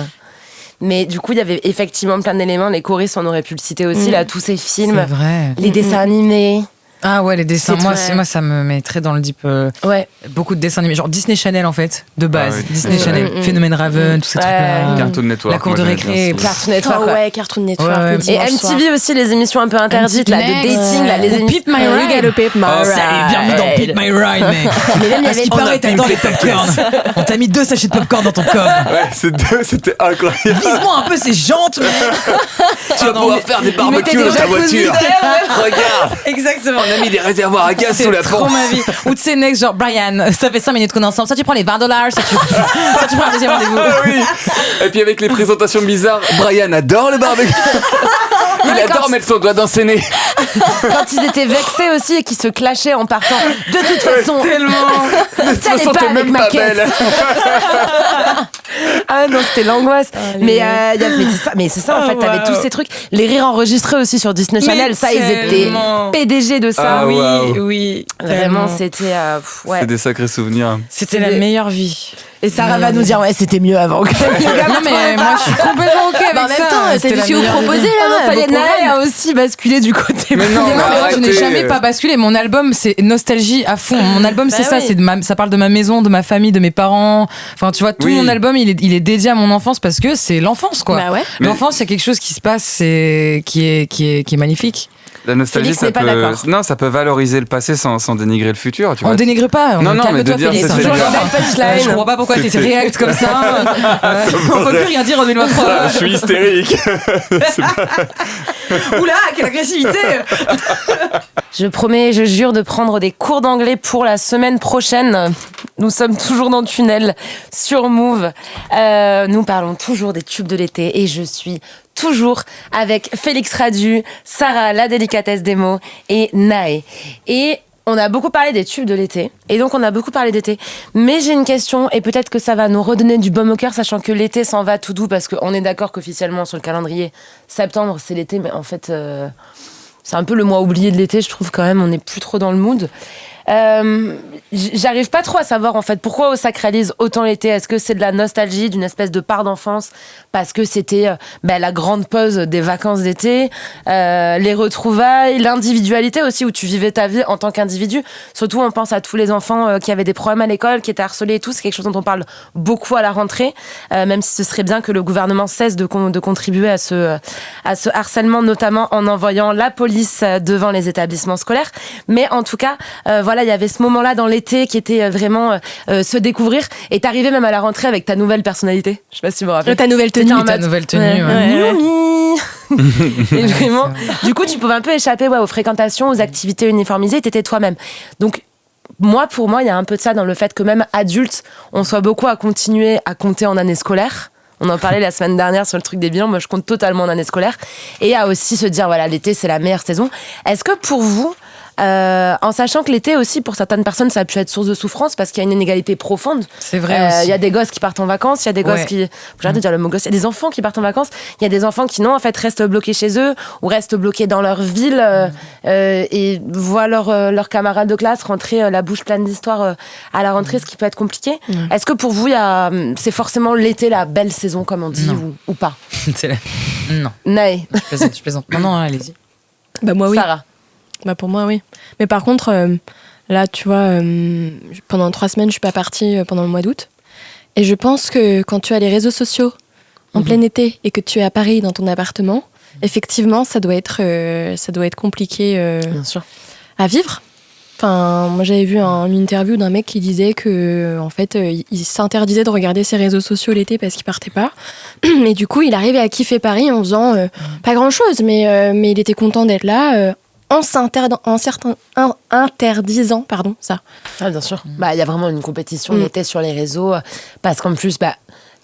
Mais du coup, il y avait effectivement plein d'éléments. Les choristes, on aurait pu le citer aussi, là, tous ces films, C'est vrai. les dessins animés. Ah ouais, les dessins. C'est Moi, ça me met très dans le deep. Ouais. Beaucoup de dessins animés, genre Disney Channel en fait, de base. Ah ouais. Disney Channel, Phénomène Raven, tous ces trucs-là. Cartoon Network. La cour moi, de j'aimais bien récré, aussi. Cartoon Network. Oh ouais. ouais, Cartoon Network. Ouais. le Et dimanche soir. MTV aussi, les émissions un peu interdites, là, de Next. dating, là, les Ou émissions. Pimp My Ride. You gotta pimp my Oh, ride. Allez, bienvenue dans Pimp My Ride, mec. Mais même, il y À avait ce qui paraît, t'adores les popcorn. On t'a mis 2 sachets de popcorn dans ton coffre. Ouais, c'était incroyable. Vise-moi un peu ces jantes, mec. Tu vas pouvoir faire des barbecues dans ta voiture. Regarde, Exactement. on a mis des réservoirs à gaz C'est sous la trop porte. ma vie. Ou tu sais, next, genre, Brian, ça fait 5 minutes qu'on est ensemble. Soit tu prends les $20, soit tu prends un deuxième rendez-vous. Ah oui. Et puis avec les présentations bizarres, Brian adore le barbecue. Il adore mettre son doigt dans ses nez. Quand ils étaient vexés aussi et qu'ils se clashaient en partant. De toute façon, De toute t'allais façon, pas t'es avec même ma pas caisse. belle. Ah non, c'était l'angoisse. Mais c'est ça en fait, t'avais tous ces trucs. Les rires enregistrés aussi sur Disney Channel, ça, ils étaient tellement. PDG de ça. Ah, waouh. Oui. Vraiment, c'était. Ouais. C'est des sacrés souvenirs. C'était la meilleure vie. Et Sarah va nous dire, ouais, c'était mieux avant. Non, mais moi, je suis complètement OK avec Bah, en même ça. temps, C'était t'as vu la ce qu'ils vous meilleure proposaient vie. Ah non, là ça y est, beau Naël programme. a aussi basculé du côté. Mais non, Non, mais moi, je n'ai arrêtez. jamais pas basculé. Mon album, c'est nostalgie à fond. Mon album, c'est ça. oui. Ça parle de ma maison, de ma famille, de mes parents. Enfin, tu vois, tout Oui. mon album, il est dédié à mon enfance parce que c'est l'enfance, quoi. Bah ouais. L'enfance, c'est quelque chose qui se passe, qui est magnifique. La nostalgie, Félix ça n'est pas peut, d'accord. non, ça peut valoriser le passé sans dénigrer le futur. Tu On vois. dénigre pas. Non, non, mais de Calme-toi, dire Félix. c'est Toujours déjà- la même punchline. Je comprends pas pourquoi tu réactes comme ça. On peut plus rien dire en 2023. Ah, je suis hystérique. Oula, quelle agressivité. Je promets, je jure de prendre des cours d'anglais pour la semaine prochaine. Nous sommes toujours dans le tunnel sur Move. Nous parlons toujours des tubes de l'été et je suis toujours avec Félix Radu, Sarah, la délicatesse des mots et Naé. Et on a beaucoup parlé des tubes de l'été, et donc on a beaucoup parlé d'été. Mais j'ai une question, et peut-être que ça va nous redonner du baume au cœur, sachant que l'été s'en va tout doux, parce qu'on est d'accord qu'officiellement sur le calendrier, septembre c'est l'été, mais en fait c'est un peu le mois oublié de l'été, je trouve quand même, on n'est plus trop dans le mood. J'arrive pas trop à savoir en fait pourquoi on sacralise autant l'été. Est-ce que c'est de la nostalgie, d'une espèce de part d'enfance parce que c'était la grande pause des vacances d'été, les retrouvailles, l'individualité aussi où tu vivais ta vie en tant qu'individu. Surtout on pense à tous les enfants qui avaient des problèmes à l'école, qui étaient harcelés et tout. C'est quelque chose dont on parle beaucoup à la rentrée, même si ce serait bien que le gouvernement cesse de contribuer à ce harcèlement, notamment en envoyant la police devant les établissements scolaires. Mais en tout cas, voilà, il y avait ce moment-là dans l'été qui était vraiment se découvrir. Et t'arrivais même à la rentrée avec ta nouvelle personnalité. Je sais pas si vous vous rappelez. Ta nouvelle tenue. T'étais en Ta mode, nouvelle tenue. ouais. Miaumi. Et vraiment, du coup, tu pouvais un peu échapper aux fréquentations, aux activités uniformisées, et t'étais toi-même. Donc, pour moi, il y a un peu de ça dans le fait que même adulte, on soit beaucoup à continuer à compter en année scolaire. On en parlait la semaine dernière sur le truc des bilans. Moi, je compte totalement en année scolaire. Et à aussi se dire, voilà, l'été, c'est la meilleure saison. Est-ce que pour vous, en sachant que l'été aussi, pour certaines personnes, ça a pu être source de souffrance parce qu'il y a une inégalité profonde. C'est vrai aussi. Il y a des gosses qui partent en vacances, il y a des gosses Ouais. qui... J'ai hâte de dire le mot gosse. Il y a des enfants qui partent en vacances, il y a des enfants qui, non, en fait, restent bloqués chez eux ou restent bloqués dans leur ville et voient leurs camarades de classe rentrer la bouche pleine d'histoires à la rentrée, ce qui peut être compliqué. Est-ce que pour vous, c'est forcément l'été la belle saison, comme on dit, ou pas? C'est la- Non, Naé, je plaisante. Non, allez-y. Bah moi oui. Sarah. Bah pour moi oui. Mais par contre, là tu vois, pendant 3 semaines je suis pas partie pendant le mois d'août. Et je pense que quand tu as les réseaux sociaux en plein été et que tu es à Paris dans ton appartement, effectivement ça doit être compliqué Bien sûr. à vivre. Enfin, moi j'avais vu une interview d'un mec qui disait que en fait il s'interdisait de regarder ses réseaux sociaux l'été parce qu'il partait pas. Et du coup il arrivait à kiffer Paris en faisant pas grand chose, mais il était content d'être là. Interdisant, pardon, ça. Ah, bien sûr. Bah, il y a vraiment une compétition l'été sur les réseaux parce qu'en plus,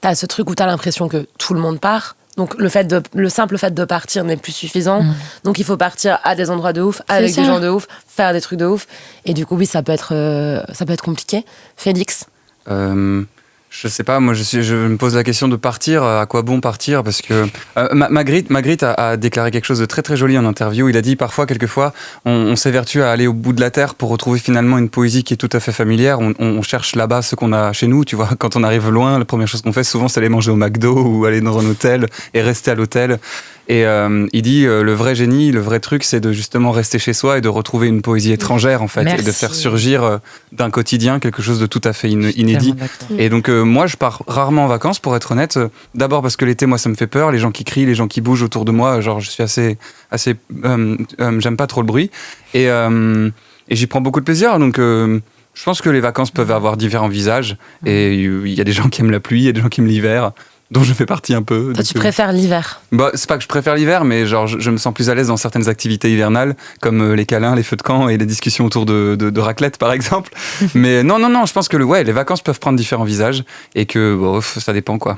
t'as ce truc où t'as l'impression que tout le monde part, Donc le simple fait de partir n'est plus suffisant. Donc il faut partir à des endroits de ouf, avec des gens de ouf, faire des trucs de ouf. Et du coup, oui, ça peut être compliqué. Félix? Je sais pas, moi je me pose la question de partir, à quoi bon partir, parce que Magritte a déclaré quelque chose de très très joli en interview. Il a dit quelquefois, on s'évertue à aller au bout de la terre pour retrouver finalement une poésie qui est tout à fait familière. On cherche là-bas ce qu'on a chez nous, tu vois. Quand on arrive loin, la première chose qu'on fait souvent c'est aller manger au McDo ou aller dans un hôtel et rester à l'hôtel. Et il dit le vrai génie, le vrai truc, c'est de justement rester chez soi et de retrouver une poésie étrangère en fait. Merci. Et de faire surgir d'un quotidien quelque chose de tout à fait inédit. Et donc moi je pars rarement en vacances pour être honnête. D'abord parce que l'été moi ça me fait peur, les gens qui crient, les gens qui bougent autour de moi, genre je suis assez j'aime pas trop le bruit et j'y prends beaucoup de plaisir. Donc je pense que les vacances peuvent avoir différents visages et il y a des gens qui aiment la pluie, il y a des gens qui aiment l'hiver, dont je fais partie un peu. Toi, tu préfères l'hiver? Bah, c'est pas que je préfère l'hiver, mais genre je me sens plus à l'aise dans certaines activités hivernales, comme les câlins, les feux de camp et les discussions autour de raclette, par exemple. Mais non, je pense que les vacances peuvent prendre différents visages et que ça dépend, quoi.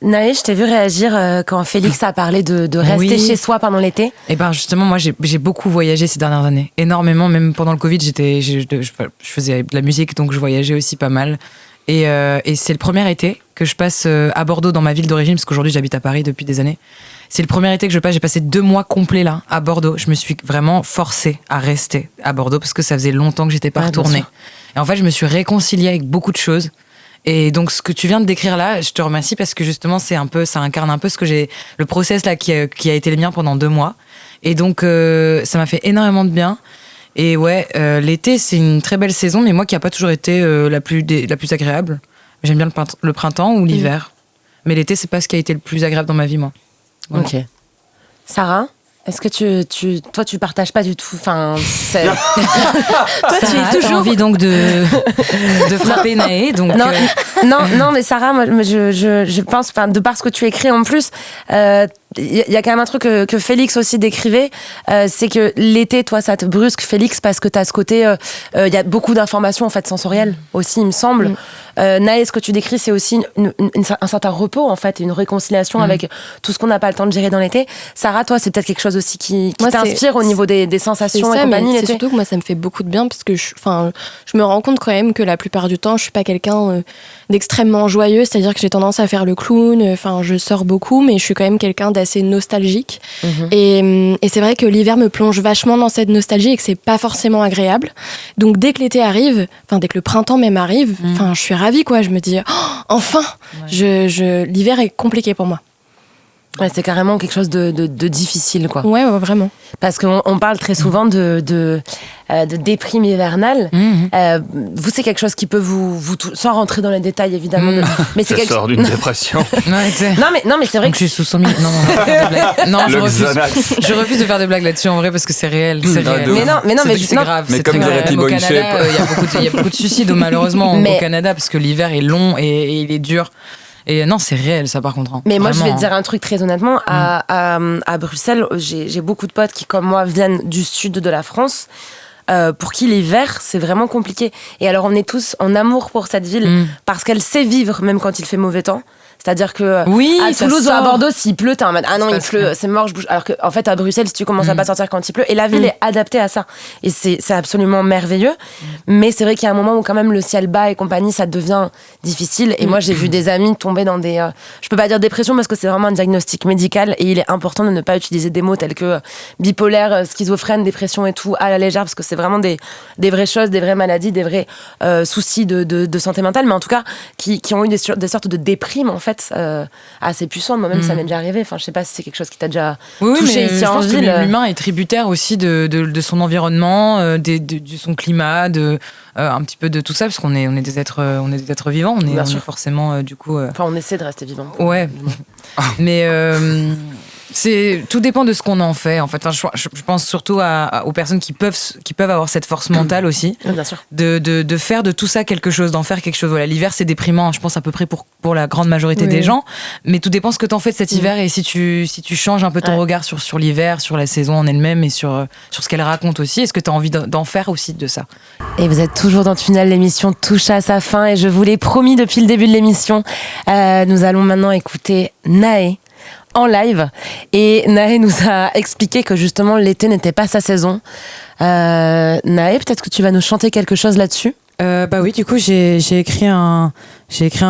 Naé, je t'ai vu réagir quand Félix a parlé de rester chez soi pendant l'été. Et ben justement, moi j'ai beaucoup voyagé ces dernières années, énormément. Même pendant le Covid, je faisais de la musique, donc je voyageais aussi pas mal. Et c'est le premier été que je passe à Bordeaux, dans ma ville d'origine, parce qu'aujourd'hui j'habite à Paris depuis des années. C'est le premier été que je passe, j'ai passé 2 mois complets là, à Bordeaux. Je me suis vraiment forcée à rester à Bordeaux, parce que ça faisait longtemps que j'étais pas retournée. Et en fait, je me suis réconciliée avec beaucoup de choses. Et donc, ce que tu viens de décrire là, je te remercie, parce que justement, ça incarne un peu le process là qui a été le mien pendant 2 mois. Et donc, ça m'a fait énormément de bien. Et ouais, l'été, c'est une très belle saison, mais moi qui n'a pas toujours été la plus agréable. J'aime bien le printemps ou l'hiver. Mais l'été, c'est pas ce qui a été le plus agréable dans ma vie, moi. Voilà. Ok. Sarah, est-ce que toi, tu partages pas du tout? Enfin, toi, tu es toujours envie donc de frapper Naé. Donc non, mais Sarah, moi, je pense, de par ce que tu écris en plus, il y a quand même un truc que Félix aussi décrivait, c'est que l'été, toi, ça te brusque, Félix, parce que t'as ce côté, il y a beaucoup d'informations en fait sensorielles aussi, il me semble. Naé, ce que tu décris, c'est aussi un certain repos en fait, une réconciliation avec tout ce qu'on n'a pas le temps de gérer dans l'été. Sarah, toi, c'est peut-être quelque chose aussi qui t'inspire au niveau des sensations et compagnie. C'est surtout que moi, ça me fait beaucoup de bien, parce que je me rends compte quand même que la plupart du temps, je suis pas quelqu'un d'extrêmement joyeux, c'est-à-dire que j'ai tendance à faire le clown. Je sors beaucoup, mais je suis quand même quelqu'un d'assez nostalgique. Et c'est vrai que l'hiver me plonge vachement dans cette nostalgie et que c'est pas forcément agréable. Donc dès que l'été arrive, dès que le printemps même arrive, je suis ravie, quoi. Je me dis enfin, l'hiver est compliqué pour moi. Ouais, c'est carrément quelque chose de difficile, quoi. Ouais, vraiment. Parce qu'on parle très souvent de déprime hivernale. Vous, c'est quelque chose qui peut vous sans rentrer dans les détails, évidemment. Mais c'est sort d'une dépression. non, mais c'est vrai donc je suis sous 100 000. Non, je refuse de faire des blagues là-dessus en vrai, parce que c'est réel. C'est réel. C'est grave. Mais comme dirait Thibaut Au Canada, il y a beaucoup de suicides malheureusement au Canada, parce que l'hiver est long et il est dur. Et non, c'est réel, ça, par contre. Mais moi, vraiment. je vais te dire un truc très honnêtement. À Bruxelles, j'ai beaucoup de potes qui, comme moi, viennent du sud de la France, pour qui l'hiver, c'est vraiment compliqué. Et alors, on est tous en amour pour cette ville, parce qu'elle sait vivre, même quand il fait mauvais temps. C'est-à-dire que à Toulouse ou à Bordeaux, s'il pleut, t'es en mode non, il pleut, c'est mort, je bouge. Alors qu'en fait, à Bruxelles, si tu commences à pas sortir quand il pleut, et la ville est adaptée à ça. Et c'est absolument merveilleux. Mais c'est vrai qu'il y a un moment où, quand même, le ciel bas et compagnie, ça devient difficile. Et moi, j'ai vu des amis tomber dans des. Je peux pas dire dépression, parce que c'est vraiment un diagnostic médical. Et il est important de ne pas utiliser des mots tels que bipolaire, schizophrène, dépression et tout à la légère, parce que c'est vraiment des vraies choses, des vraies maladies, des vrais soucis de santé mentale, mais en tout cas, qui ont eu des sortes de déprime, en fait. Assez puissante. Moi-même, ça m'est déjà arrivé. Je sais pas si c'est quelque chose qui t'a déjà touché ici en ville. Que l'humain est tributaire aussi de son environnement, de son climat, un petit peu de tout ça, parce qu'on est des êtres vivants. On est forcément du coup. On essaie de rester vivant. Ouais. Mais tout dépend de ce qu'on en fait. En fait, je pense surtout aux personnes qui peuvent avoir cette force mentale aussi, bien sûr. de faire de tout ça quelque chose, d'en faire quelque chose. Voilà, l'hiver c'est déprimant, je pense à peu près pour la grande majorité des gens. Mais tout dépend ce que t'en fais de cet hiver, et si tu changes un peu ton regard sur l'hiver, sur la saison en elle-même, et sur ce qu'elle raconte aussi. Est-ce que t'as envie d'en faire aussi de ça? Et vous êtes toujours dans Tunnel, l'émission touche à sa fin, et je vous l'ai promis depuis le début de l'émission. Nous allons maintenant écouter Naé, en live. Et Naé nous a expliqué que justement l'été n'était pas sa saison. Naé, peut-être que tu vas nous chanter quelque chose là-dessus. Bah oui, du coup j'ai écrit un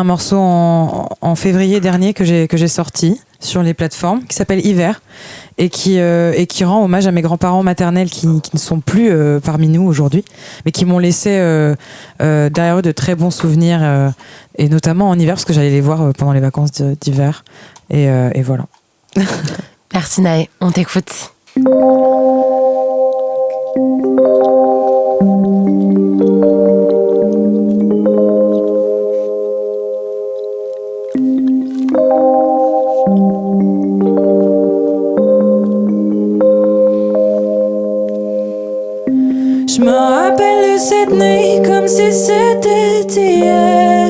morceau en février dernier que j'ai sorti sur les plateformes qui s'appelle Hiver et qui rend hommage à mes grands-parents maternels qui ne sont plus parmi nous aujourd'hui, mais qui m'ont laissé derrière eux de très bons souvenirs et notamment en hiver parce que j'allais les voir pendant les vacances d'hiver et voilà. Merci Naé, on t'écoute. Je me rappelle de cette nuit comme si c'était hier.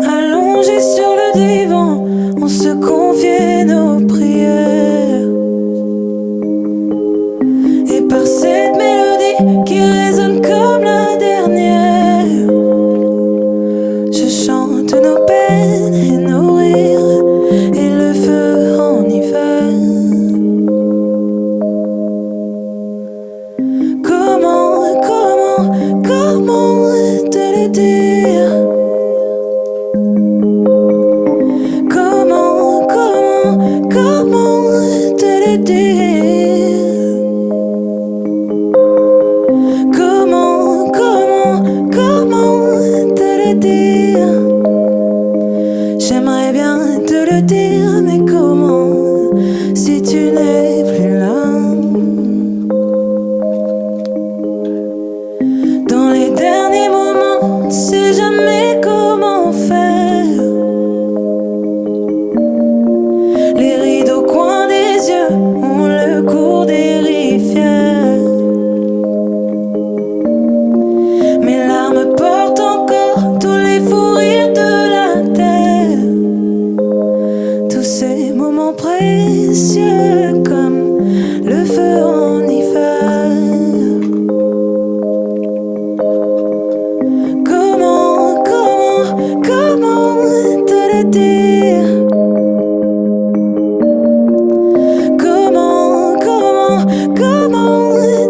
Allongés sur le divan, on se confiait nos prières. Et par cette mélodie qui résonne comme la dernière, je chante nos peines et nos rires et le feu en hiver. Comment te le dire? Comment te le dire? Comment te le dire? J'aimerais bien te le dire, mais comment si tu n'es plus là? Dans les derniers moments, tu sais jamais comment faire. Les rides au coin des yeux ont le cours des rivières. Mes larmes portent encore tous les fous rires de la terre. Tous ces moments précieux comme le feu en hiver. Comment te le dire? Comment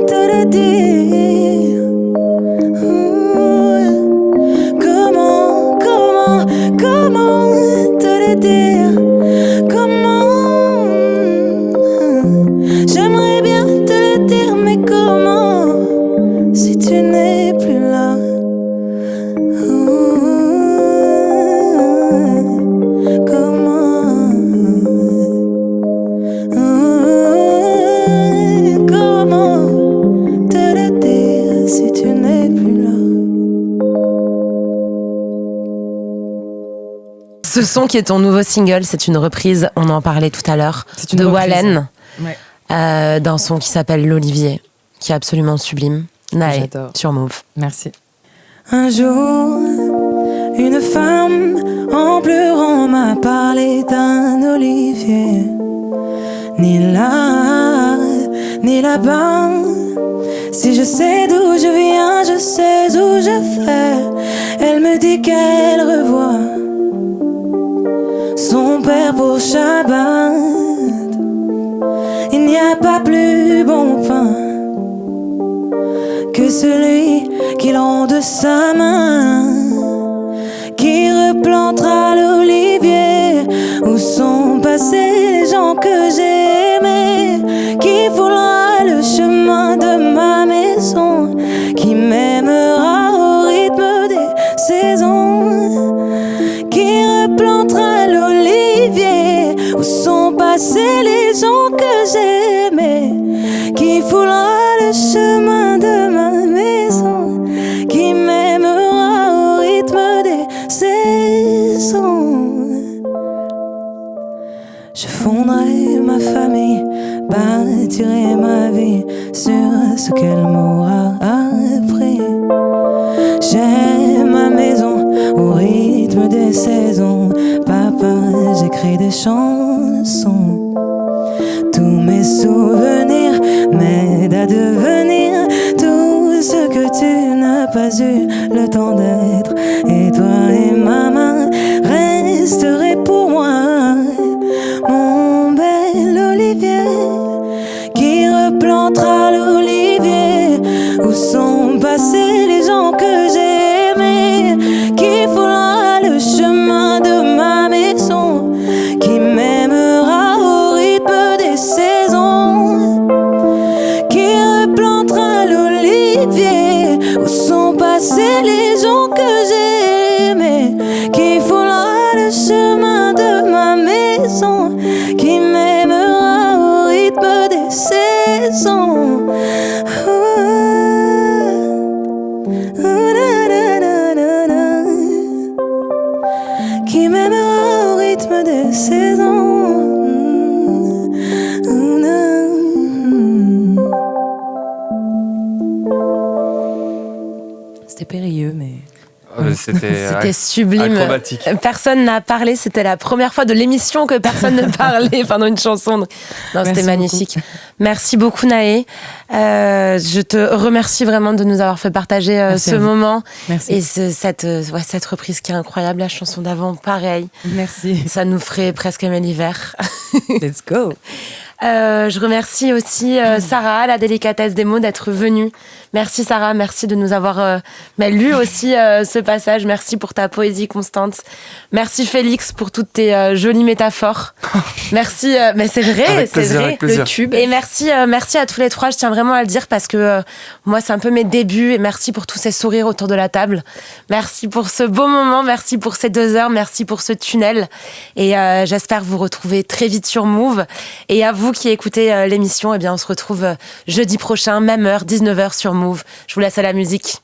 te le dire? Comment te le dire? J'aimerais bien te le dire, mais comment si tu n'es plus là? Comment te le dire si tu n'es plus là? Ce son qui est ton nouveau single, c'est une reprise, on en parlait tout à l'heure, de reprise. Wallen, Ouais. d'un son qui s'appelle L'Olivier, qui est absolument sublime. Naé, J'adore. sur Move. Merci. Un jour, une femme en pleurant m'a parlé d'un olivier. Ni là, ni là-bas. Si je sais d'où je viens, je sais où je vais. Elle me dit qu'elle revoit son père pour Shabbat. Il n'y a pas plus bon pain que celui qu'il rend de sa main, qui replantera l'olivier où sont passés les gens que j'aimais, qui foulera le chemin de ma maison, qui m'aimera au rythme des saisons, qui replantera l'olivier où sont passés les gens que j'aimais, qui foulera le chemin de ma maison, qui m'aimera au rythme des saisons. Je fonderai ma famille, bâtirai ma vie sur ce qu'elle m'aura appris. J'ai ma maison au rythme des saisons. Papa, j'écris des chansons. Tous mes souvenirs m'aident à devenir tout ce que tu n'as pas eu le temps d'être. Et toi et ma main restent effacer les gens que j'ai aimés, qui foulera le chemin de ma maison, qui m'aimera au rythme des saisons. Qui m'aimera au rythme des saisons. C'était périlleux, mais... C'était sublime. Acrobatique. Personne n'a parlé. C'était la première fois de l'émission que personne ne parlait pendant une chanson. Non, c'était magnifique. Beaucoup. Merci beaucoup, Naé. Je te remercie vraiment de nous avoir fait partager ce moment. Merci. Et cette reprise qui est incroyable. La chanson d'avant, pareil. Merci. Ça nous ferait presque aimer l'hiver. Let's go. Je remercie aussi Sarah, la délicatesse des mots, d'être venue. Merci Sarah, merci de nous avoir lu aussi ce passage. Merci pour ta poésie constante. Merci Félix pour toutes tes jolies métaphores. Merci, mais c'est vrai, c'est vrai, le tube. Et merci à tous les trois. Je tiens vraiment à le dire parce que moi c'est un peu mes débuts. Et merci pour tous ces sourires autour de la table. Merci pour ce beau moment. Merci pour ces 2 heures. Merci pour ce tunnel. Et j'espère vous retrouver très vite sur Move. Et à vous qui écoutez l'émission, eh bien on se retrouve jeudi prochain, même heure, 19h sur Move. Je vous laisse à la musique.